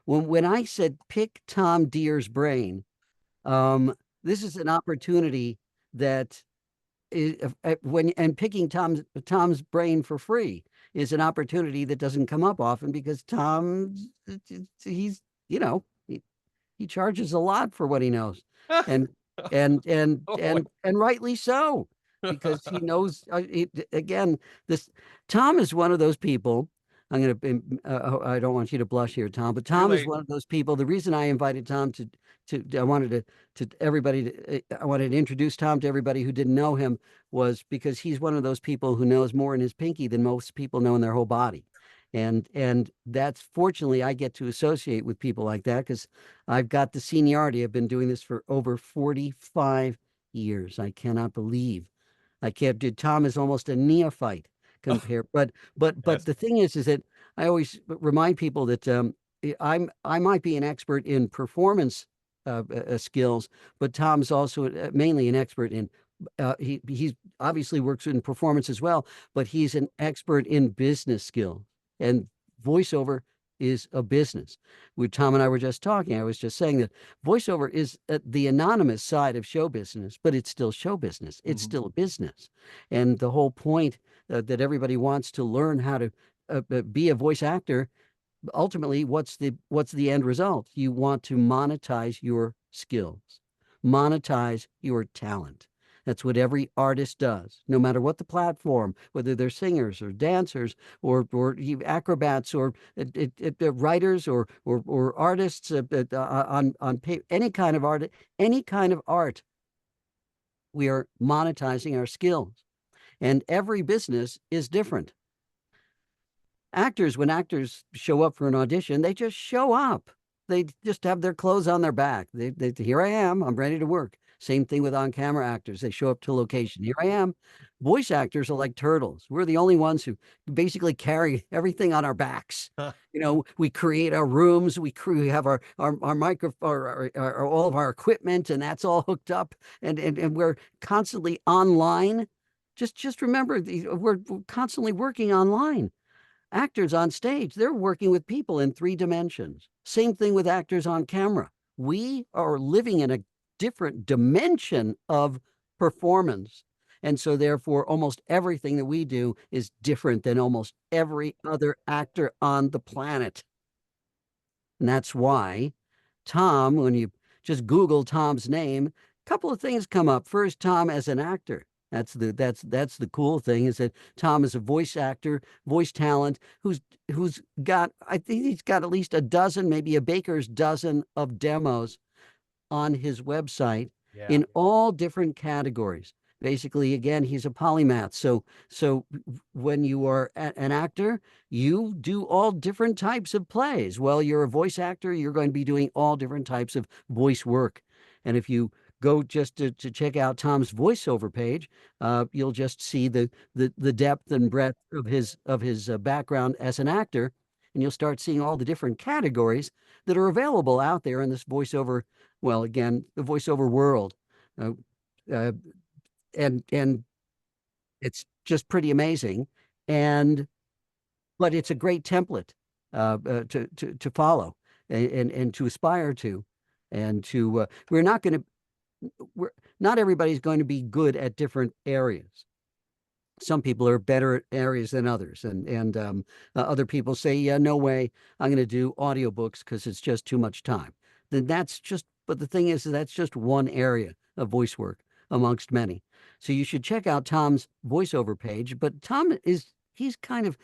When I said pick Tom Dheere's brain, this is an opportunity that when picking Tom's brain for free is an opportunity that doesn't come up often because Tom, he's, you know, he charges a lot for what he knows, and and rightly so, because he knows. Again, this Tom is one of those people. I'm going to. I don't want you to blush here, Tom, but Too Tom is late. one of those people. The reason I invited Tom to I wanted to everybody. I wanted to introduce Tom to everybody who didn't know him was because he's one of those people who knows more in his pinky than most people know in their whole body. And that's fortunately I get to associate with people like that because I've got the seniority. I've been doing this for over 45 years. I cannot believe I can't do. Tom is almost a neophyte compared, but Yes. the thing is that I always remind people that I might be an expert in performance skills, but Tom's also mainly an expert in he's obviously works in performance as well, but he's an expert in business skills and voiceover is a business. Tom and I were just talking. I was just saying that voiceover is the anonymous side of show business, but it's still show business. It's Mhm. still a business, and the whole point that everybody wants to learn how to be a voice actor. Ultimately, what's the end result? You want to monetize your skills, monetize your talent. That's what every artist does, no matter what the platform, whether they're singers or dancers or acrobats or writers or artists on any kind of art, any kind of art. We are monetizing our skills, and every business is different. Actors, when actors show up for an audition, they just show up. They just have their clothes on their back. Here I am. I'm ready to work. Same thing with on-camera actors. They show up to location. Here I am. Voice actors are like turtles. We're the only ones who basically carry everything on our backs. We create our rooms. We have our micro, all of our equipment, and that's all hooked up. And we're constantly online. Just remember, we're constantly working online. Actors on stage, they're working with people in 3 dimensions. Same thing with actors on camera. We are living in a different dimension of performance. And so, therefore, almost everything that we do is different than almost every other actor on the planet. And that's why Tom, when you just Google Tom's name, a couple of things come up. First, Tom as an actor. That's the cool thing is that Tom is a voice actor, voice talent who's got, I think he's got at least a dozen, maybe a baker's dozen of demos on his website Yeah. in all different categories. Basically, again, he's a polymath. So when you are an actor, you do all different types of plays. Well, you're a voice actor, you're going to be doing all different types of voice work. And if you go just to check out Tom's voiceover page, you'll just see the depth and breadth of his background as an actor, and you'll start seeing all the different categories that are available out there in this voiceover. Well, again, the voiceover world, uh, uh, and it's just pretty amazing. And but it's a great template to follow and to aspire to, and to not everybody's going to be good at different areas. Some people are better at areas than others, and other people say, yeah, no way, I'm going to do audiobooks because it's just too much time. Then that's just, but the thing is that's just one area of voice work amongst many. So you should check out Tom's voiceover page. But Tom he's kind of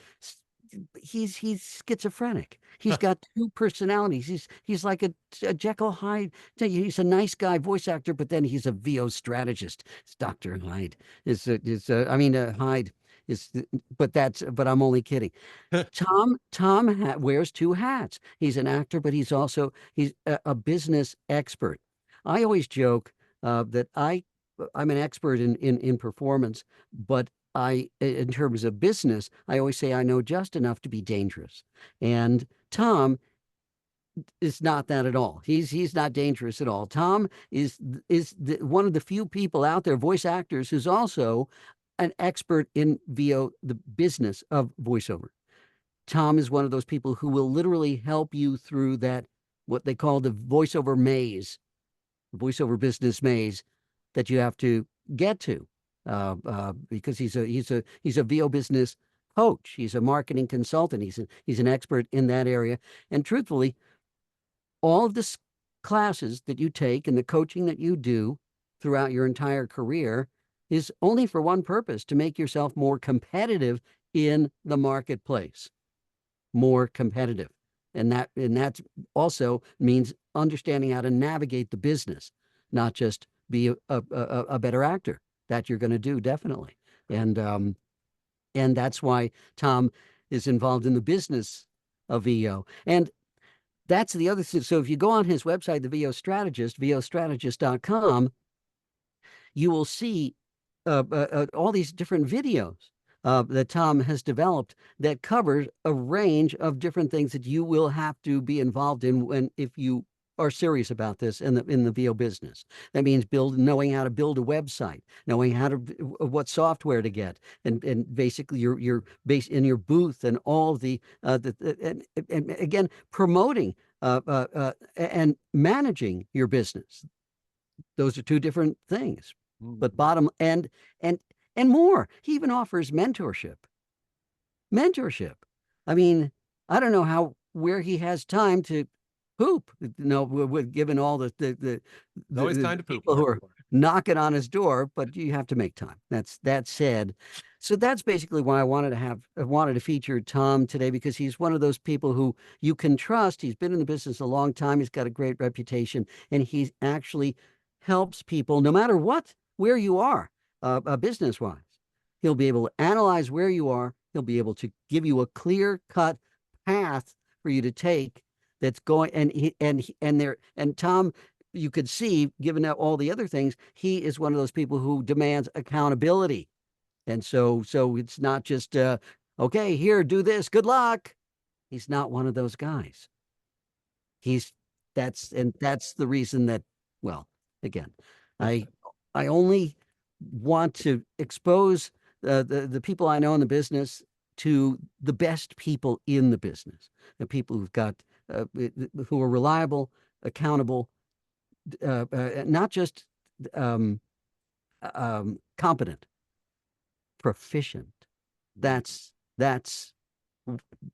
he's schizophrenic. He's got two personalities. He's like a Jekyll Hyde. He's a nice guy voice actor, but then he's a VO strategist. It's Dr. Hyde. Hyde is, but I'm only kidding. Tom wears two hats. He's an actor, but he's a business expert. I always joke that I'm an expert in performance, but in terms of business, I always say I know just enough to be dangerous. And Tom is not that at all. He's not dangerous at all. Tom is one of the few people out there, voice actors, who's also an expert in VO, the business of voiceover. Tom is one of those people who will literally help you through that, what they call the voiceover maze, voiceover business maze that you have to get to, because he's a VO business coach. He's a marketing consultant. He's an expert in that area. And truthfully, all of the classes that you take and the coaching that you do throughout your entire career is only for one purpose: to make yourself more competitive in the marketplace, more competitive. And that also means understanding how to navigate the business, not just be a better actor. That you're going to do, definitely. And that's why Tom is involved in the business of VO. And that's the other thing. So if you go on his website, the VO Strategist, vostrategist.com, you will see all these different videos that Tom has developed that covers a range of different things that you will have to be involved in if you are serious about this in the VO business. That means knowing how to build a website, knowing how to what software to get, and basically your base in your booth, and all and again, promoting and managing your business. Those are two different things. But and and more. He even offers mentorship. Mentorship. I mean, I don't know where he has time to poop. Given all There's always the time to poop. people who are knocking on his door, but you have to make time. That said. So that's basically why I wanted to feature Tom today, because he's one of those people who you can trust. He's been in the business a long time. He's got a great reputation, and he actually helps people no matter where you are, business wise. He'll be able to analyze where you are. He'll be able to give you a clear cut path for you to take that's going, and Tom, you could see, given all the other things, he is one of those people who demands accountability. And so it's not just, okay, here, do this, good luck. He's not one of those guys. He's that's the reason that, well, again, I I only want to expose the people I know in the business to the best people in the business, the people who are reliable, accountable, not just um, competent, proficient. That's that's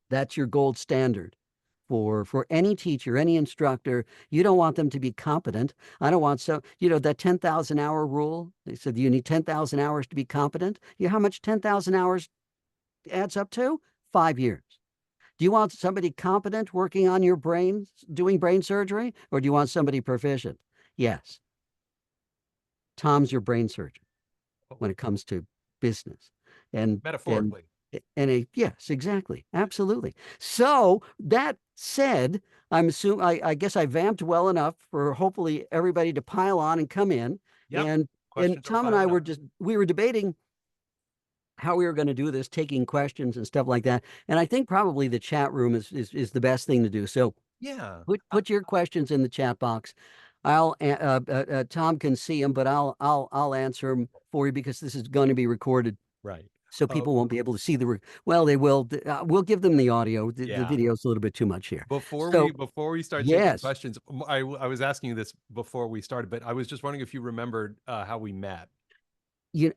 that's your gold standard for any teacher, any instructor. You don't want them to be competent. I don't want that 10,000 hour rule. They said you need 10,000 hours to be competent. You know how much 10,000 hours adds up to? 5 years. Do you want somebody competent working on your brain, doing brain surgery, or do you want somebody proficient? Yes. Tom's your brain surgeon when it comes to business. And and Metaphorically. yes, exactly. Absolutely. So that said, I guess I vamped well enough for hopefully everybody to pile on and come in. Yep. And Questions are Tom and I piling up. we were debating how we were going to do this, taking questions and stuff like that. And I think probably the chat room is the best thing to do. So Yeah. put your questions in the chat box. Tom can see them, but I'll answer them for you, because this is going to be recorded, Right. so people won't be able to see well, they will. We'll give them the audio. The Yeah. video's a little bit too much here. Before So we start taking yes, questions, I was asking you this before we started, but I was just wondering if you remembered how we met.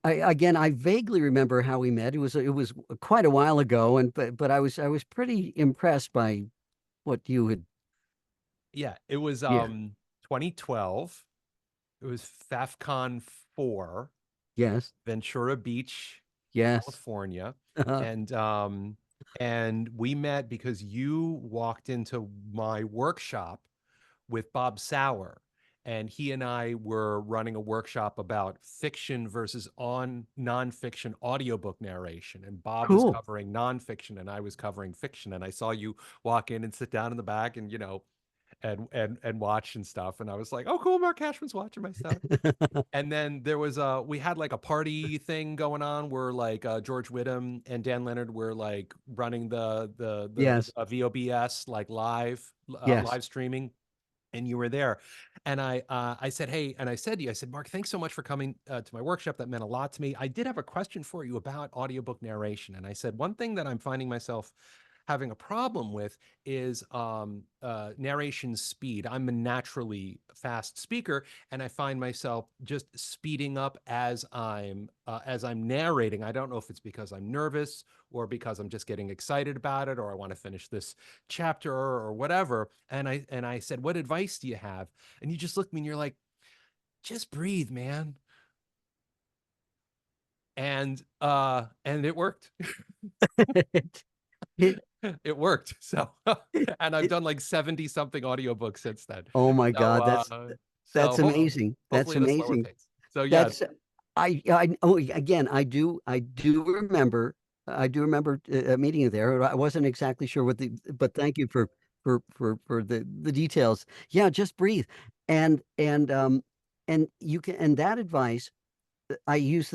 again, I vaguely remember how we met. It was quite a while ago, and but I was pretty impressed by what you had. Yeah, it was Yeah. 2012. It was FAFCon 4, Yes. Ventura Beach, Yes. California. And and we met because you walked into my workshop with Bob Sauer, and he and I were running a workshop about fiction versus on nonfiction audiobook narration. And Bob was Cool. covering nonfiction and I was covering fiction. And I saw you walk in and sit down in the back and and watch and stuff. And I was like, oh, cool, Marc Cashman's watching my stuff. And then there was we had like a party thing going on where like George Whittam and Dan Leonard were like running the Yes. VOBS like Yes. live streaming, and you were there. And I said, hey, and I said to you, I said, Marc, thanks so much for coming to my workshop. That meant a lot to me. I did have a question for you about audiobook narration. And I said, one thing that I'm finding myself having a problem with is narration speed. I'm a naturally fast speaker, and I find myself just speeding up as I'm narrating. I don't know if it's because I'm nervous or because I'm just getting excited about it, or I want to finish this chapter or whatever. And I said, "What advice do you have?" And you just looked at me and you're like, "Just breathe, man." And it worked. it, it, It worked. So, and I've it, done like 70 something audiobooks since then. oh my So, God, that's amazing. That's hopefully at a slower amazing. pace. So yeah. That's oh, again, I do remember meeting you there. I wasn't exactly sure what but thank you for the details. Yeah, just breathe. And you can, and that advice, I use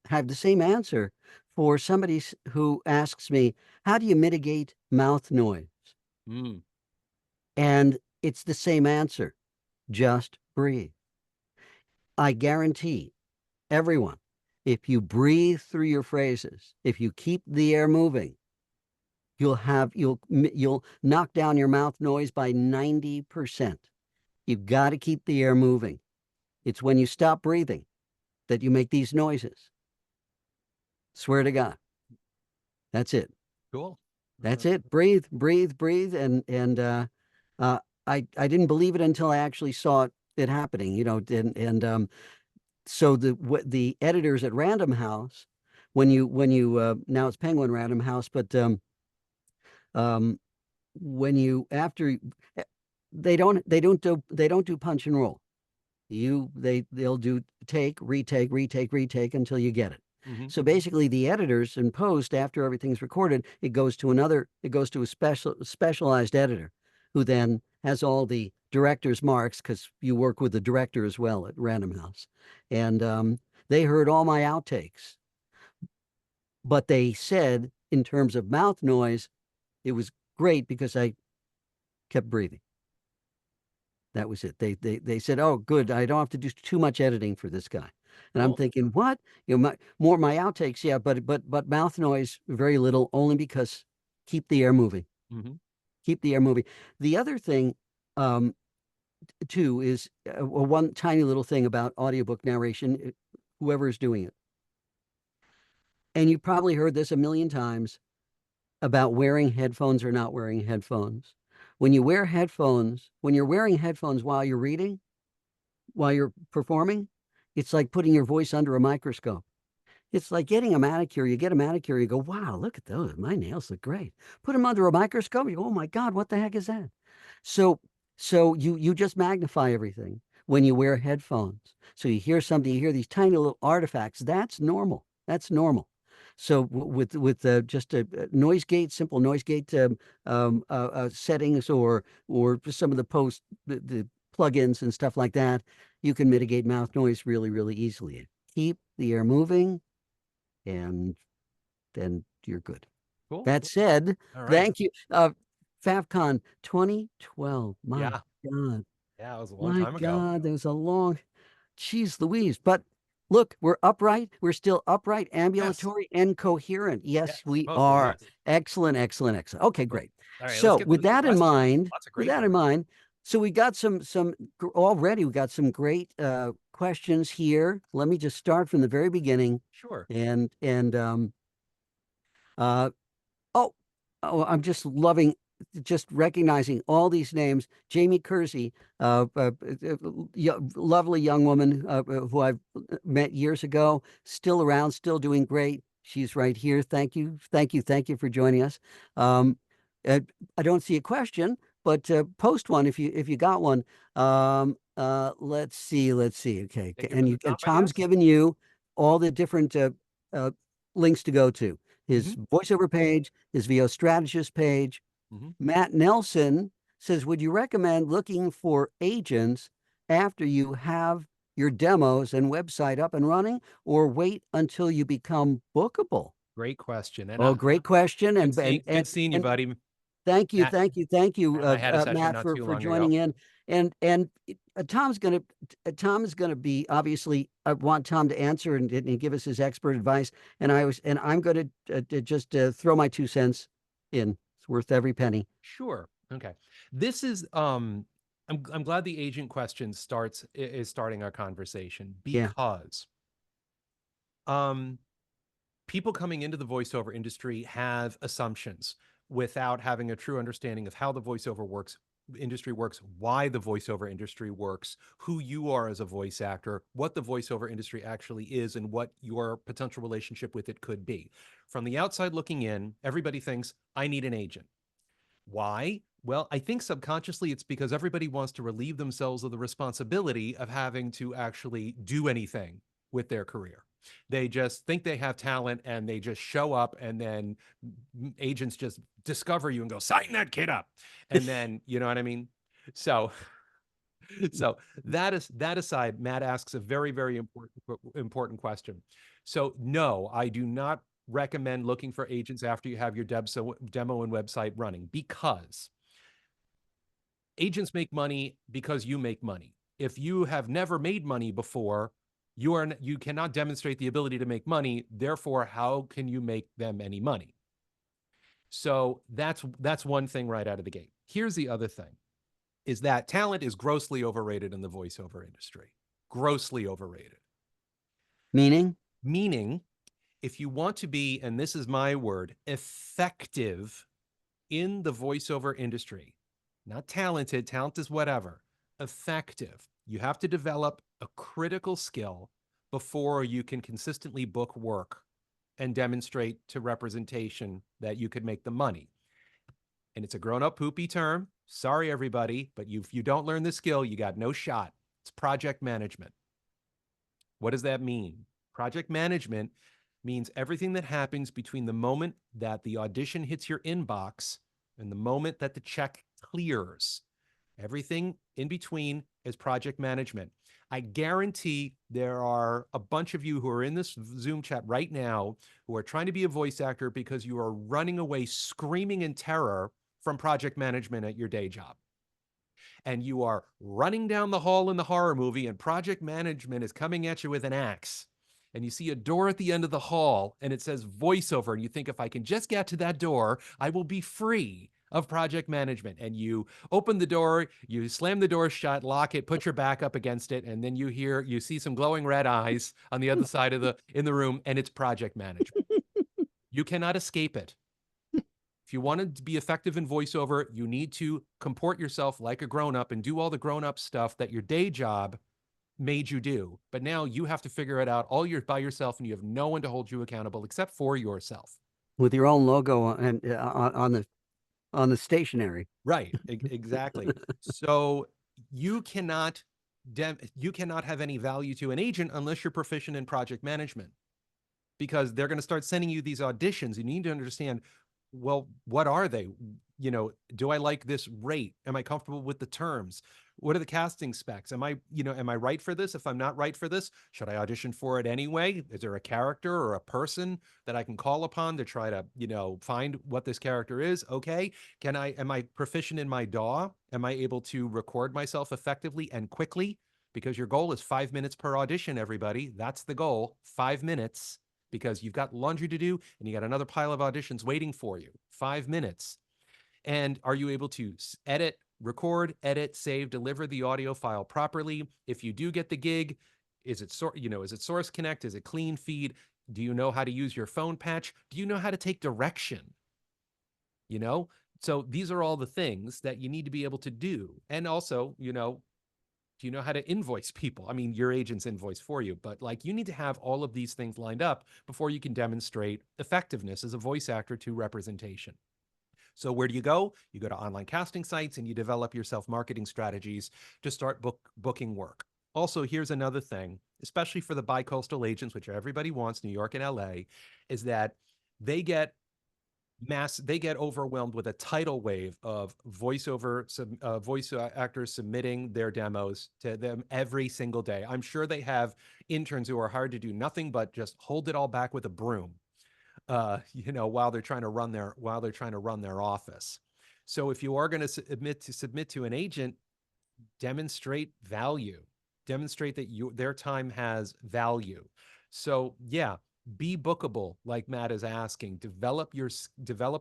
have the same answer for somebody who asks me, how do you mitigate mouth noise? Mm, And it's the same answer. Just breathe. I guarantee everyone, if you breathe through your phrases, if you keep the air moving, you'll knock down your mouth noise by 90%. You've got to keep the air moving. It's when you stop breathing that you make these noises. Swear to God. That's it. cool. That's it. Breathe, breathe, breathe. Uh, I didn't believe it until I actually saw it happening, so the editors at Random House, now it's Penguin Random House, but um, when you after eh, they don't do punch and roll. They'll do take, retake, retake, retake until you get it. Hmm. So basically, the editors in post, after everything's recorded, it goes to a specialized editor, who then has all the director's marks, because you work with the director as well at Random House, and they heard all my outtakes, but they said in terms of mouth noise, it was great because I kept breathing. That was it. They said, "Oh, good. I don't have to do too much editing for this guy." And I'm Cool. thinking, what? More my outtakes, yeah, but mouth noise very little, only because keep the air moving. Hmm. Keep the air moving. The other thing, um, too, is one tiny little thing about audiobook narration. Whoever is doing it, and you probably heard this a million times about wearing headphones or not wearing headphones. When you're wearing headphones while you're reading, while you're performing, it's like putting your voice under a microscope. It's like getting a manicure. You get a manicure, you go, wow, look at those. My nails look great. Put them under a microscope, you go, oh my God, what the heck is that? So you just magnify everything when you wear headphones. So you hear something, you hear these tiny little artifacts. That's normal. That's normal. So with just a noise gate, simple noise gate settings, or just some of the plugins and stuff like that, you can mitigate mouth noise really, really easily. Keep the air moving, and then you're good. Cool. That said, All right. thank you. FAFCON 2012. Yeah. God, Yeah. It was a long my time ago. God, there was a long, geez Louise. But look, we're upright. We're still upright, Yes. ambulatory, and coherent. Yes, Yes. we Mostly. are. Yes. Excellent, excellent, excellent. Okay, Cool. great. All right. Let's So get to some questions. Lots of with great that in ones. mind, so we got already. We got some great questions here. Let me just start from the very beginning, Sure. and uh, oh, I'm just loving, just recognizing all these names. Jamie Kersey, lovely young woman who I've met years ago, still around, still doing great. She's right here. Thank you, thank you, thank you for joining us. Um, I don't see a question, but post one if you got one. Let's see, let's see. Okay, Take it from and the top, I Tom's guess. given you all the different uh, links to go to Hmm. his voiceover page, his VO strategist page. Hmm. Matt Nelson says, would you recommend looking for agents after you have your demos and website up and running, or wait until you become bookable? Great question. And Oh, great question. good seeing you, And buddy. thank you, Matt, thank you, thank you, Matt and I had a session Matt, not too for long ago. joining in. And Tom is gonna be, obviously. I want Tom to answer and give us his expert advice. And I'm going to just throw my 2 cents in. worth every penny. Sure. Okay. This is I'm glad the agent question is starting our conversation Yeah. because um people coming into the voiceover industry have assumptions without having a true understanding of how the voiceover works industry works, why the voiceover industry works, who you are as a voice actor, what the voiceover industry actually is, and what your potential relationship with it could be. From the outside looking in, everybody thinks, I need an agent. Why? Well, I think subconsciously it's because everybody wants to relieve themselves of the responsibility of having to actually do anything with their career. They just think they have talent and they just show up, and then agents just discover you and go, sign that kid up. And then, you know what I mean? So, so that aside, Matt asks a very, very important question. So no, I do not recommend looking for agents after you have your demo and website running, because agents make money because you make money. If you have never made money before, you cannot demonstrate the ability to make money. Therefore, how can you make them any money? So that's one thing right out of the gate. Here's the other thing, is that talent is grossly overrated in the voiceover industry. Grossly overrated. Meaning? Meaning, if you want to be, and this is my word, effective in the voiceover industry, not talented, talent is whatever, effective, you have to develop a critical skill before you can consistently book work and demonstrate to representation that you could make the money. And it's a grown-up poopy term. Sorry, everybody, but if you don't learn the skill, you got no shot. It's project management. What does that mean? Project management means everything that happens between the moment that the audition hits your inbox and the moment that the check clears. Everything in between is project management. I guarantee there are a bunch of you who are in this Zoom chat right now who are trying to be a voice actor because you are running away screaming in terror from project management at your day job. And you are running down the hall in the horror movie, and project management is coming at you with an axe. And you see a door at the end of the hall, and it says voiceover. And you think, if I can just get to that door, I will be free of project management. And you open the door, you slam the door shut, lock it, put your back up against it, and then you see some glowing red eyes on the other side of the room, and it's project management. You cannot escape it. If you want to be effective in voiceover, you need to comport yourself like a grown-up and do all the grown-up stuff that your day job made you do. But now you have to figure it out by yourself, and you have no one to hold you accountable except for yourself. With your own logo and on the stationery. Right, exactly. So you cannot you cannot have any value to an agent unless you're proficient in project management, because they're going to start sending you these auditions. You need to understand, well, what are they? You know, do I like this rate? Am I comfortable with the terms? What are the casting specs? Am I right for this? If I'm not right for this, should I audition for it anyway? Is there a character or a person that I can call upon to try to, find what this character is? Okay. Am I proficient in my DAW? Am I able to record myself effectively and quickly? Because your goal is 5 minutes per audition, everybody. That's the goal, 5 minutes, because you've got laundry to do and you got another pile of auditions waiting for you. 5 minutes. And are you able to record, edit, save, deliver the audio file properly? If you do get the gig, is it Source Connect? Is it clean feed? Do you know how to use your phone patch? Do you know how to take direction? So these are all the things that you need to be able to do. And also, do you know how to invoice people? I mean, your agents invoice for you, but you need to have all of these things lined up before you can demonstrate effectiveness as a voice actor to representation. So where do you go? You go to online casting sites and you develop your self-marketing strategies to start booking work. Also, here's another thing, especially for the bi-coastal agents, which everybody wants, New York and LA, is that they get overwhelmed with a tidal wave of voice actors submitting their demos to them every single day. I'm sure they have interns who are hired to do nothing but just hold it all back with a broom, while they're trying to run their office. So if you are going to submit to an agent, demonstrate value, demonstrate that their time has value. So yeah, Be bookable, like Matt is asking. Develop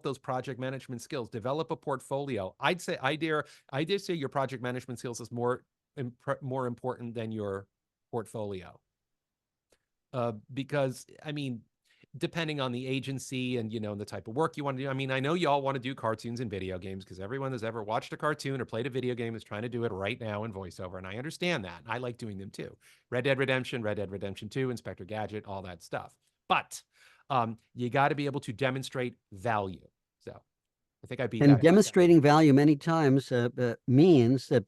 those project management skills. Develop a portfolio. I dare say your project management skills is more important than your portfolio. Because I mean, depending on the agency and the type of work you want to do. I mean, I know you all want to do cartoons and video games because everyone that's ever watched a cartoon or played a video game is trying to do it right now in voiceover, and I understand that. I like doing them too. Red Dead Redemption 2, Inspector Gadget, all that stuff. But you got to be able to demonstrate value. So I think I beat And that. demonstrating value many times means that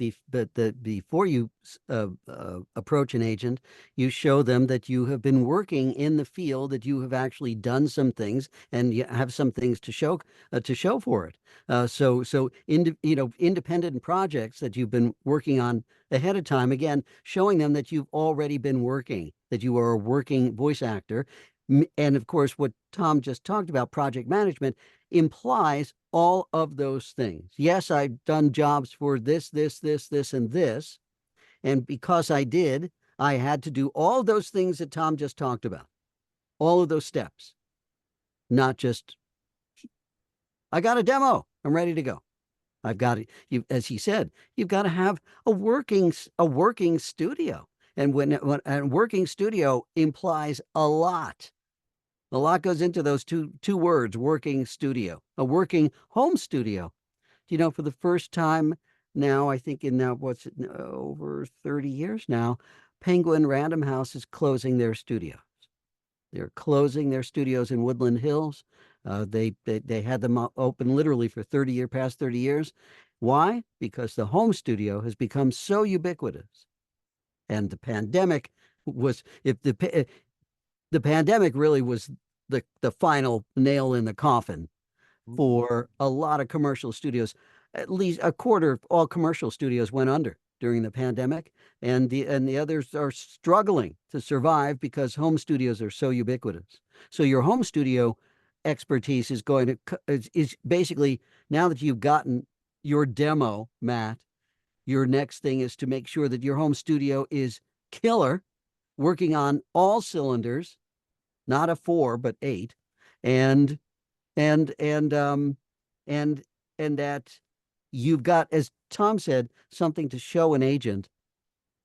before you approach an agent, you show them that you have been working in the field, that you have actually done some things, and you have some things to show for it. Independent projects that you've been working on ahead of time. Again, showing them that you've already been working, that you are a working voice actor. And of course, what Tom just talked about, project management, implies all of those things. Yes, I've done jobs for this, and this. And because I did, I had to do all those things that Tom just talked about, all of those steps, not just, I got a demo, I'm ready to go. I've got it. As he said, you've got to have a working studio. And when a working studio implies a lot. A lot goes into those two words, working studio, a working home studio. For the first time now, I think in now, over 30 years now, Penguin Random House is closing their studios. They're closing their studios in Woodland Hills. They had them open literally for past 30 years. Why? Because the home studio has become so ubiquitous. And the pandemic was, if the pandemic really was the final nail in the coffin for a lot of commercial studios. At least a quarter of all commercial studios went under during the pandemic, and the others are struggling to survive because home studios are so ubiquitous. So your home studio expertise is basically, now that you've gotten your demo, Matt, your next thing is to make sure that your home studio is killer, working on all cylinders, not a 4 but 8, and and and um and that you've got, as Tom said, something to show an agent,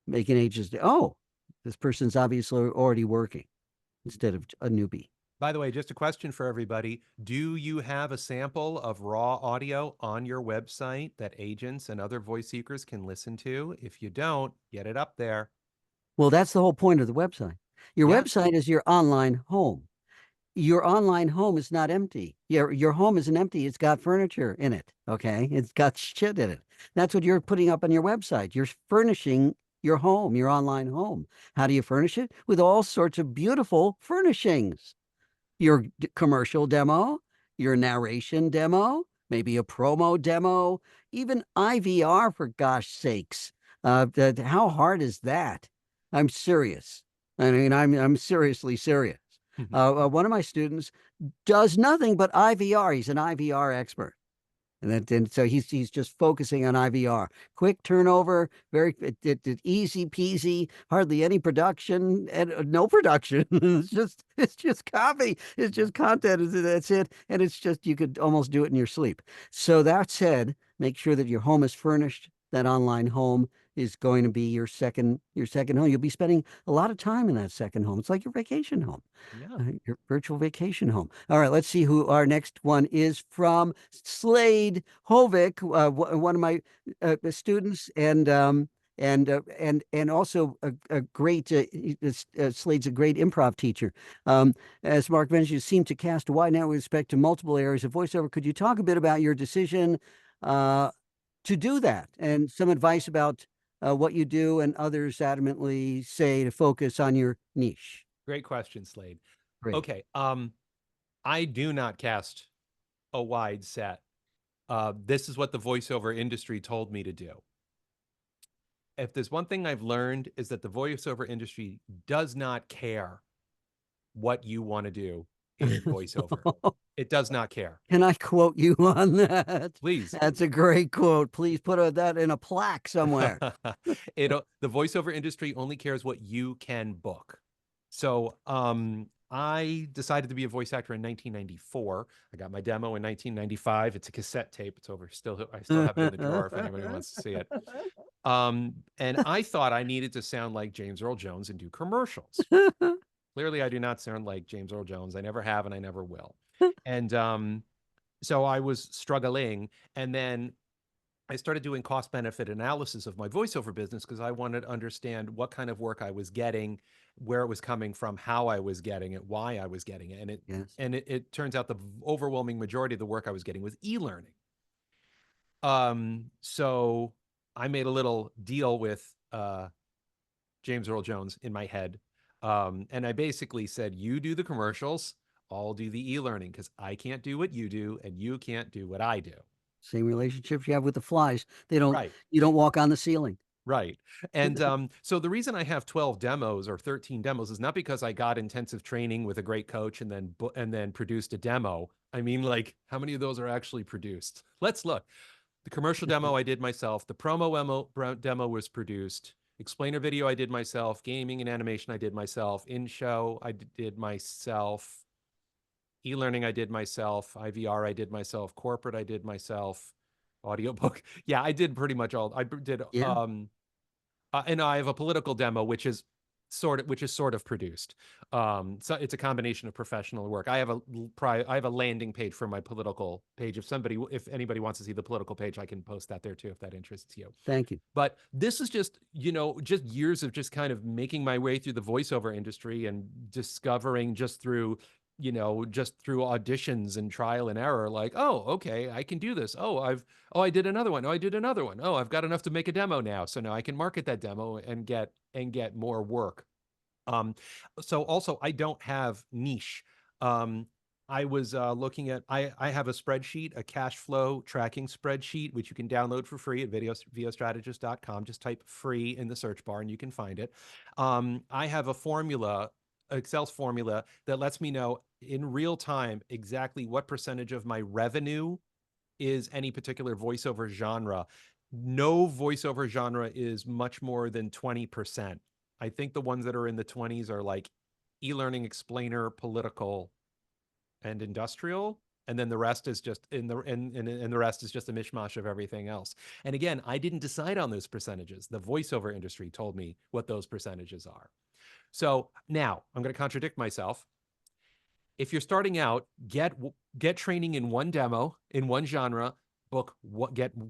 make an agent say, oh, this person's obviously already working, instead of a newbie. By the way, just a question for everybody. Do you have a sample of raw audio on your website that agents and other voice seekers can listen to? If you don't, get it up there. Well, that's the whole point of the website. Your Yeah. website is your online home. Your online home is not empty. Your home isn't empty. It's got furniture in it. Okay. It's got shit in it. That's what you're putting up on your website. You're furnishing your home, your online home. How do you furnish it? With all sorts of beautiful furnishings. Your commercial demo, your narration demo, maybe a promo demo, even IVR, for gosh sakes. How hard is that? I'm serious. I mean, I'm seriously serious. One of my students does nothing but IVR. He's an IVR expert. And so he's just focusing on IVR. Quick turnover, very easy peasy, hardly any production, and no production. It's just copy. It's just content. That's it. And it's just, you could almost do it in your sleep. So that said, make sure that your home is furnished. That online home is going to be your second home. You'll be spending a lot of time in that second home. It's like your vacation home. Yeah. Your virtual vacation home. All right, let's see who our next one is from. Slade Hovick, one of my students, and also a great Slade's a great improv teacher. As Mark mentioned, you seem to cast a wide net with respect to multiple areas of voiceover. Could you talk a bit about your decision to do that, and some advice about what you do and others adamantly say to focus on your niche? Great question, Slade. Great. Okay. I do not cast a wide set. This is what the voiceover industry told me to do. If there's one thing I've learned, is that the voiceover industry does not care what you want to do in voiceover. It does not care. Can I quote you on that? Please. That's a great quote. Please put that in a plaque somewhere. The voiceover industry only cares what you can book. So I decided to be a voice actor in 1994. I got my demo in 1995. It's a cassette tape. It's over. I still have it in the drawer if anybody wants to see it. And I thought I needed to sound like James Earl Jones and do commercials. Clearly, I do not sound like James Earl Jones. I never have, and I never will. And so I was struggling. And then I started doing cost benefit analysis of my voiceover business because I wanted to understand what kind of work I was getting, where it was coming from, how I was getting it, why I was getting it. And Yes. it turns out the overwhelming majority of the work I was getting was e-learning. So I made a little deal with James Earl Jones in my head. And I basically said, you do the commercials, I'll do the e-learning because I can't do what you do and you can't do what I do. Same relationships you have with the flies. They don't, Right. you don't walk on the ceiling. Right. And so the reason I have 12 demos or 13 demos is not because I got intensive training with a great coach and then produced a demo. I mean, like, how many of those are actually produced? Let's look. The commercial demo I did myself. The promo demo was produced. Explainer video I did myself. Gaming and animation I did myself. In show I did myself. E-learning I did myself. IVR I did myself. Corporate I did myself. Audiobook. Yeah, I did pretty much all. I did Yeah. and I have a political demo, which is sort of produced. So it's a combination of professional work. I have a landing page for my political page. If anybody wants to see the political page, I can post that there too, if that interests you. Thank you. But this is just, just years of just kind of making my way through the voiceover industry and discovering just through auditions and trial and error, like, oh, okay, I can do this. I did another one. Oh, I did another one. Oh, I've got enough to make a demo now. So now I can market that demo and get more work. So also I don't have niche. I was looking at, I have a spreadsheet, a cash flow tracking spreadsheet, which you can download for free at vostrategist.com. Just type free in the search bar and you can find it. I have a formula, Excel's formula that lets me know in real time exactly what percentage of my revenue is any particular voiceover genre. No voiceover genre is much more than 20%. I think the ones that are in the 20s are like e-learning, explainer, political, and industrial. And then the rest is just the rest is just a mishmash of everything else. And again, I didn't decide on those percentages. The voiceover industry told me what those percentages are. So now I'm going to contradict myself. If you're starting out, get training in one demo, in one genre,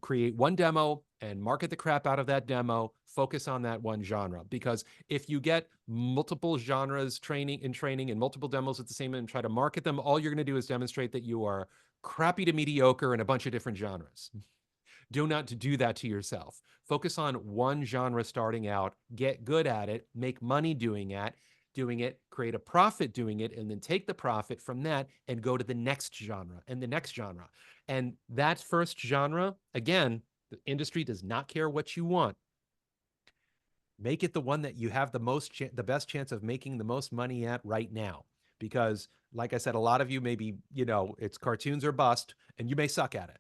create one demo and market the crap out of that demo, focus on that one genre. Because if you get multiple genres training and multiple demos at the same time and try to market them, all you're going to do is demonstrate that you are crappy to mediocre in a bunch of different genres. Do not do that to yourself. Focus on one genre starting out, get good at it, make money doing it, create a profit doing it, and then take the profit from that and go to the next genre and the next genre. And that first genre, again, the industry does not care what you want. Make it the one that you have the best chance of making the most money at right now. Because like I said, a lot of you maybe, it's cartoons or bust, and you may suck at it.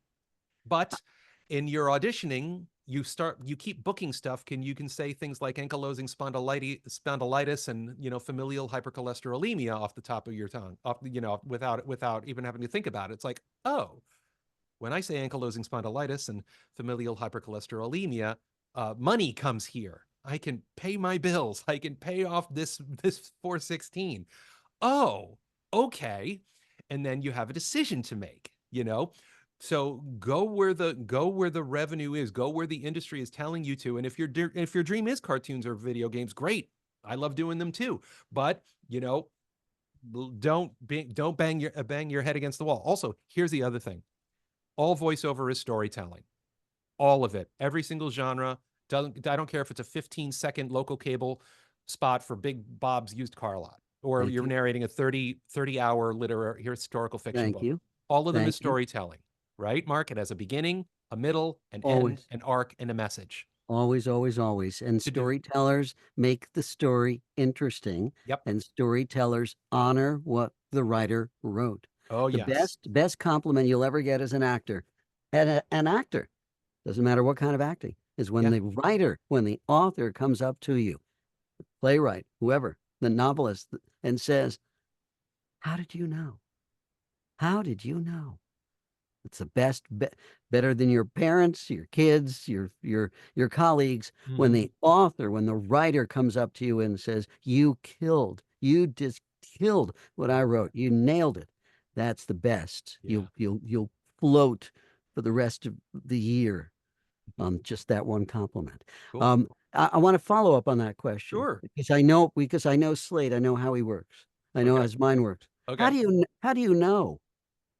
But in your auditioning, you keep booking stuff. You can say things like ankylosing spondylitis and, familial hypercholesterolemia off the top of your tongue, without even having to think about it. It's like, oh, when I say ankylosing spondylitis and familial hypercholesterolemia, money comes here. I can pay my bills. I can pay off this 416. Oh, okay. And then you have a decision to make. So go where the revenue is, go where the industry is telling you to. And if your dream is cartoons or video games, great. I love doing them too. But don't bang your head against the wall. Also, here's the other thing. All voiceover is storytelling. All of it. Every single genre. I don't care if it's a 15-second local cable spot for Big Bob's used car lot, or Thank you're you. narrating a 30-hour literary historical fiction Thank book. you. All of them is Thank you. storytelling, right, Mark? It has a beginning, a middle, an end, Always. an arc, and a message. Always, always, always. And To do. storytellers make the story interesting, Yep. and storytellers honor what the writer wrote. Oh, The yes. best compliment you'll ever get as an actor, and an actor, doesn't matter what kind of acting, is when Yeah. when the author comes up to you, playwright, whoever, the novelist, and says, How did you know? How did you know? It's the best, better than your parents, your kids, your colleagues. When Hmm. the author, when the writer comes up to you and says, you just killed what I Yeah. wrote. You nailed it. That's the best. Yeah. You'll float for the rest of the year on just that one compliment. Cool. I want to follow up on that question Sure. because I know Slade. I know how he works. I know Okay. how mine works. Okay. How do you know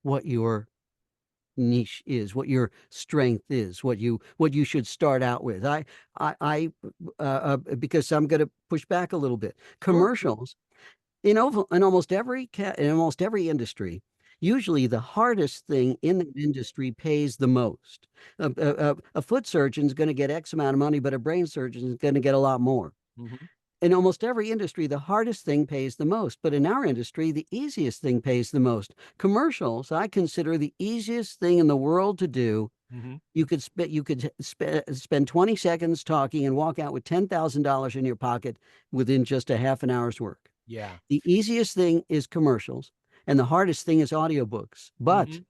what your niche is, what your strength is, what you should start out with? I because I'm going to push back a little bit. Sure. Commercials in almost every industry. Usually, the hardest thing in the industry pays the most. A foot surgeon is going to get X amount of money, but a brain surgeon is going to get a lot more. Hmm. In almost every industry, the hardest thing pays the most. But in our industry, the easiest thing pays the most. Commercials, I consider the easiest thing in the world to do. Hmm. Spend 20 seconds talking and walk out with $10,000 in your pocket within just a half an hour's work. Yeah. The easiest thing is commercials, and the hardest thing is audiobooks. But Hmm.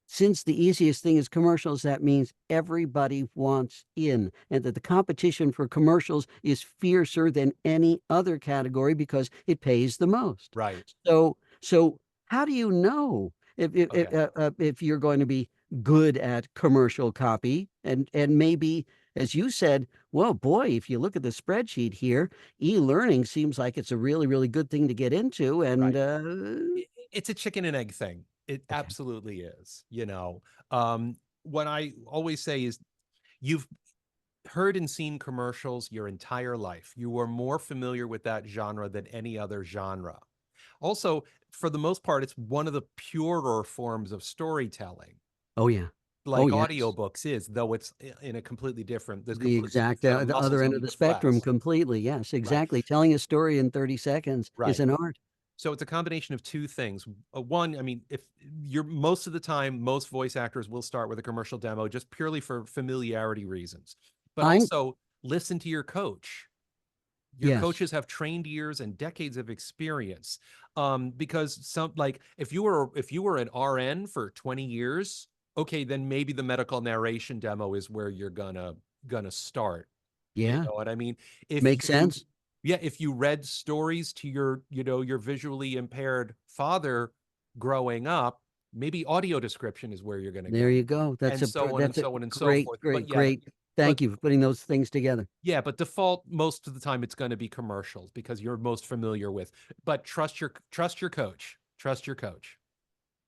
since the easiest thing is commercials, that means everybody wants in, and that the competition for commercials is fiercer than any other category because it pays the most. Right. So how do you know Okay. if you're going to be good at commercial copy? And maybe, as you said, well, boy, if you look at the spreadsheet here, e-learning seems like it's a really, really good thing to get into. And Right. It's a chicken and egg thing. It okay, absolutely is. What I always say is you've heard and seen commercials your entire life. You are more familiar with that genre than any other genre. Also, for the most part, it's one of the purer forms of storytelling, oh yeah, oh like yes. audiobooks is, though it's in a completely different, there's The completely exact different set of the other muscles you end of need the to spectrum flex. completely. Yes, Right. exactly. Telling a story in 30 seconds is Right. an art. So it's a combination of two things. One, I mean, if you're most of the time, most voice actors will start with a commercial demo just purely for familiarity reasons. But I'm also listen to your coach. Your yes. coaches have trained ears and decades of experience. Because some like if you were an RN for 20 years, okay, then maybe the medical narration demo is where you're gonna start. You Yeah. know what I mean? If Makes you sense. Yeah, if you read stories to your visually impaired father growing up, maybe audio description is where you're going to There go. you go. And so on and That's a so on and so great, forth. great, But yeah, great. but Thank you for putting those things together. yeah, but default most of the time it's going to be commercials because you're most familiar with. But trust your coach. Trust your coach.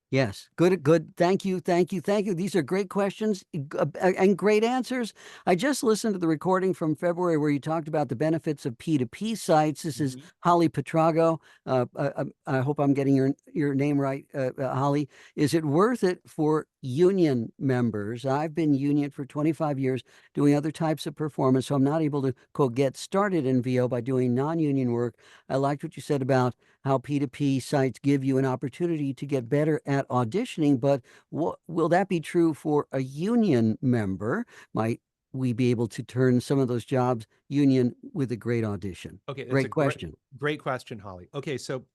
Yes. Good, good. Thank you. Thank you. Thank you. These are great questions and great answers. I just listened to the recording from February where you talked about the benefits of P2P sites. This is Mhm. Holly Petrago. I hope I'm getting your name right, Holly. Is it worth it for union members? I've been union for 25 years doing other types of performance, so I'm not able to, quote, get started in VO by doing non-union work. I liked what you said about how P2P sites give you an opportunity to get better at auditioning, but what will that be true for a union member? Might we be able to turn some of those jobs union with a great audition? Okay, that's a Great great question. great question, Holly. Okay, so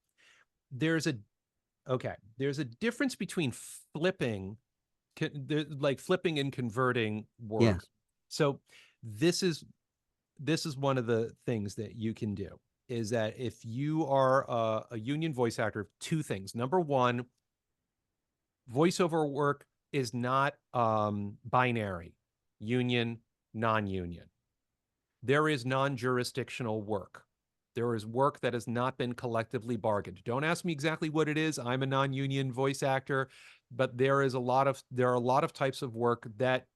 there's a there's a difference between like flipping and converting work. Yes. So this is this is one of the things that you can do is that if you are a union voice actor, two things. Number one, voiceover work is not binary, union, non-union. There is non-jurisdictional work. There is work that has not been collectively bargained. Don't ask me exactly what it is. I'm a non-union voice actor, but there are a lot of types of work that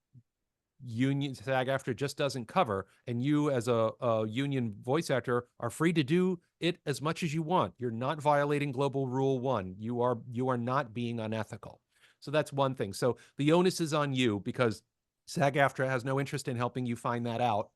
union SAG-AFTRA just doesn't cover, and you as a union voice actor are free to do it as much as you want. You're not violating global rule 1. You are not being unethical. So that's one thing. So the onus is on you because SAG-AFTRA has no interest in helping you find that out.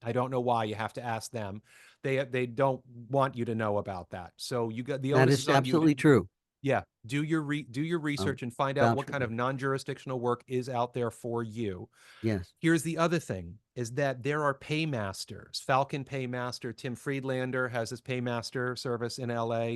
I don't know why. You have to ask them. They don't want you to know about that. So you got the That onus is is on you to absolutely true. Yeah, do your I'll research and find out vouch what for kind of that. non-jurisdictional work is out there for you. Yes. Here's the other thing is that there are paymasters. Falcon Paymaster, Tim Friedlander has his paymaster service in LA.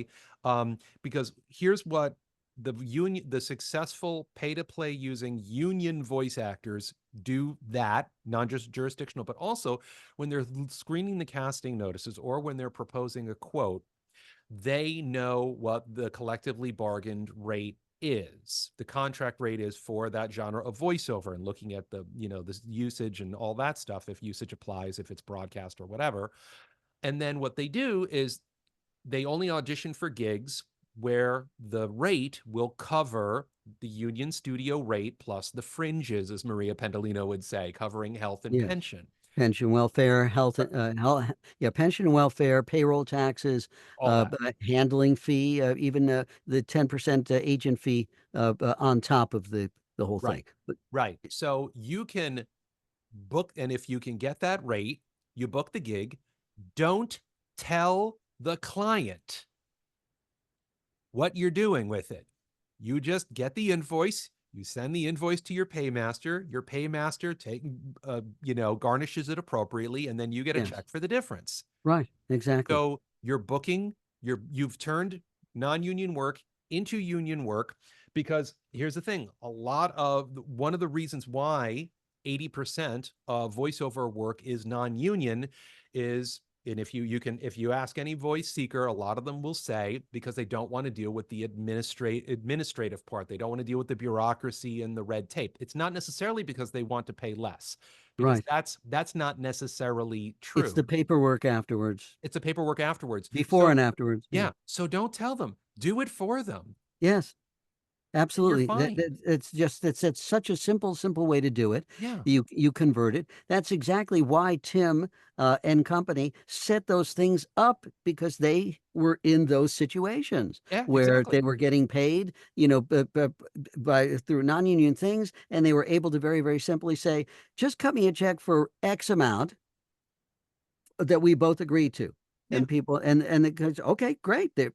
Because here's what the successful pay-to-play using union voice actors do, that non just jurisdictional, but also when they're screening the casting notices or when they're proposing a quote, they know what the collectively bargained rate is. The contract rate is for that genre of voiceover, and looking at the, the usage and all that stuff, if usage applies, if it's broadcast or whatever. And then what they do is they only audition for gigs where the rate will cover the union studio rate plus the fringes, as Maria Pendolino would say, covering health and Yes. pension. Pension, welfare, Right. yeah, pension and welfare, payroll taxes, All that. handling fee, even the 10% agent fee on top of the whole thing. Right. But Right. So you can book, and if you can get that rate, you book the gig. Don't tell the client what you're doing with it. You just get the invoice, you send the invoice to your paymaster, garnishes it appropriately, and then you get a yes, check for the difference. right, exactly. So you're booking, you've turned non-union work into union work, because here's the thing, one of the reasons why 80% of voiceover work is non-union is, and if you ask any voice seeker, a lot of them will say because they don't want to deal with the administrative part. They don't want to deal with the bureaucracy and the red tape. It's not necessarily because they want to pay less, because Right. that's not necessarily It's the true. paperwork afterwards, It's a paperwork afterwards. before So and afterwards. Yeah. yeah, so don't tell them. Do it for them, Yes. and you're Absolutely. fine. It's such a simple way to do it. Yeah, You convert it. That's exactly why Tim and company set those things up, because they were in those situations yeah, where exactly. they were getting paid, by through non-union things, and they were able to very simply say, "Just cut me a check for X amount that we both agreed to." Yeah. And people and it goes, okay, great. That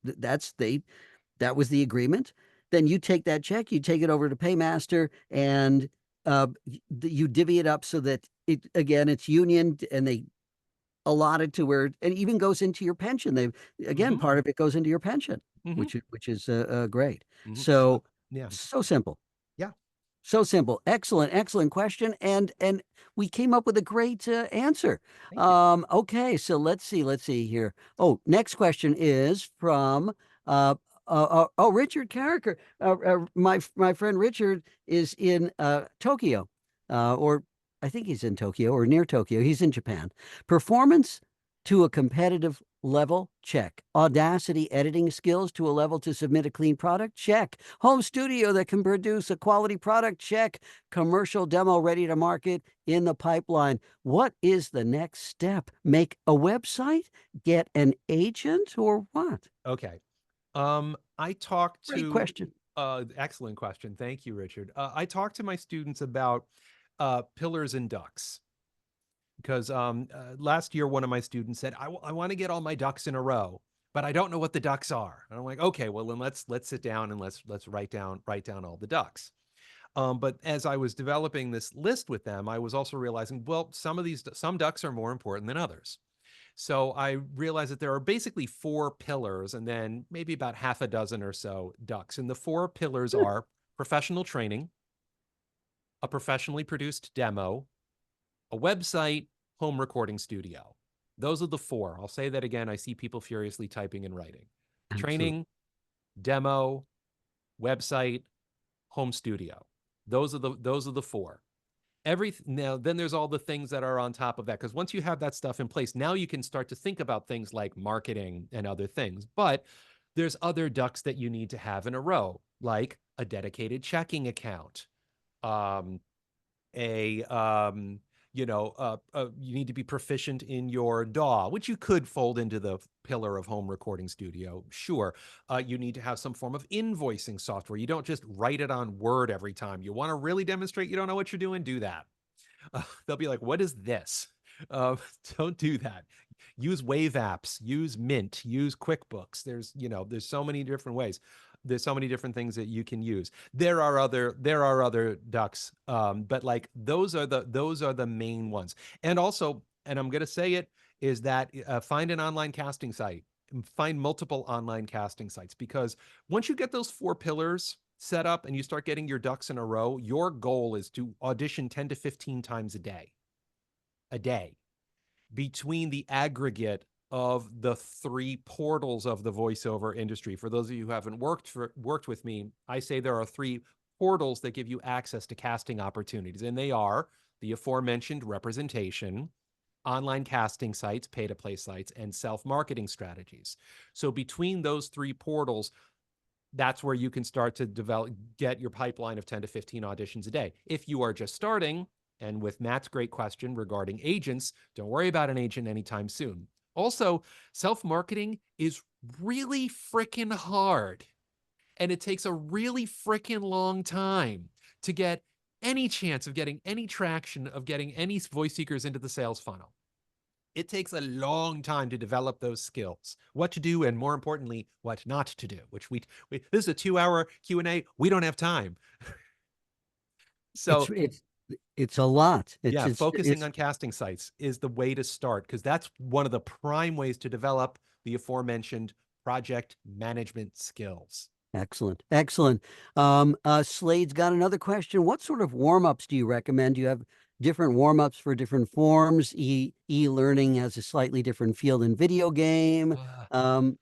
was the agreement. Then you take that check, you take it over to Paymaster, and you divvy it up so that it's union, and they allot it to where it even goes into your pension. They again Mm-hmm. part of it goes into your pension, Mm-hmm. which is great. Mm-hmm. So Yeah. so simple. Yeah. So simple. Excellent question. And we came up with a great answer. Thank you. Okay, so let's see here. Oh, next question is from Richard Carricker. My friend Richard is in Tokyo, or I think he's in Tokyo or near Tokyo. He's in Japan. Performance to a competitive level, check. Audacity editing skills to a level to submit a clean product, check. Home studio that can produce a quality product, check. Commercial demo ready to market, in the pipeline. What is the next step? Make a website? Get an agent, or what? Okay. I talked Great to question. excellent question. Thank you, Richard. I talked to my students about pillars and ducks, because last year one of my students said, I want to get all my ducks in a row, but I don't know what the ducks are. And I'm like, okay, well then let's sit down and let's write down all the ducks. But as I was developing this list with them, I was also realizing, well, some ducks are more important than others. So I realized that there are basically four pillars and then maybe about half a dozen or so ducks. And the four pillars are professional training, a professionally produced demo, a website, home recording studio. Those are the four. I'll say that again. I see people furiously typing and writing. Absolutely. Training, demo, website, home studio. Those are the four. Now then there's all the things that are on top of that, because once you have that stuff in place, now you can start to think about things like marketing and other things. But there's other ducks that you need to have in a row, like a dedicated checking account, um, a you need to be proficient in your DAW, which you could fold into the pillar of home recording studio. Sure. You need to have some form of invoicing software. You don't just write it on Word every time. You want to really demonstrate you don't know what you're doing, do that. They'll be like, what is this? Uh, don't do that. Use Wave apps, use Mint, use QuickBooks. There's so many different ways. There's so many different things that you can use. There are other ducks, but like those are the main ones. And also, and I'm gonna say it, is that find an online casting site, find multiple online casting sites, because once you get those 4 pillars set up and you start getting your ducks in a row, your goal is to audition 10 to 15 times a day between the aggregate of the 3 portals of the voiceover industry. For those of you who haven't worked with me, I say there are 3 portals that give you access to casting opportunities, and they are the aforementioned representation, online casting sites, pay-to-play sites, and self-marketing strategies. So between those 3 portals, that's where you can start to get your pipeline of 10 to 15 auditions a day. If you are just starting, and with Matt's great question regarding agents, don't worry about an agent anytime soon. Also, self-marketing is really freaking hard, and it takes a really freaking long time to get any chance of getting any traction, of getting any voice seekers into the sales funnel. It takes a long time to develop those skills, what to do, and more importantly, what not to do, which this is a 2-hour Q&A. We don't have time. It's So it's a lot. yeah, focusing It's on casting sites is the way to start, because that's one of the prime ways to develop the aforementioned project management skills. excellent. Excellent. Slade's got another question. What sort of warm-ups do you recommend? Do you have different warm-ups for different forms? E-learning has a slightly different feel than video game.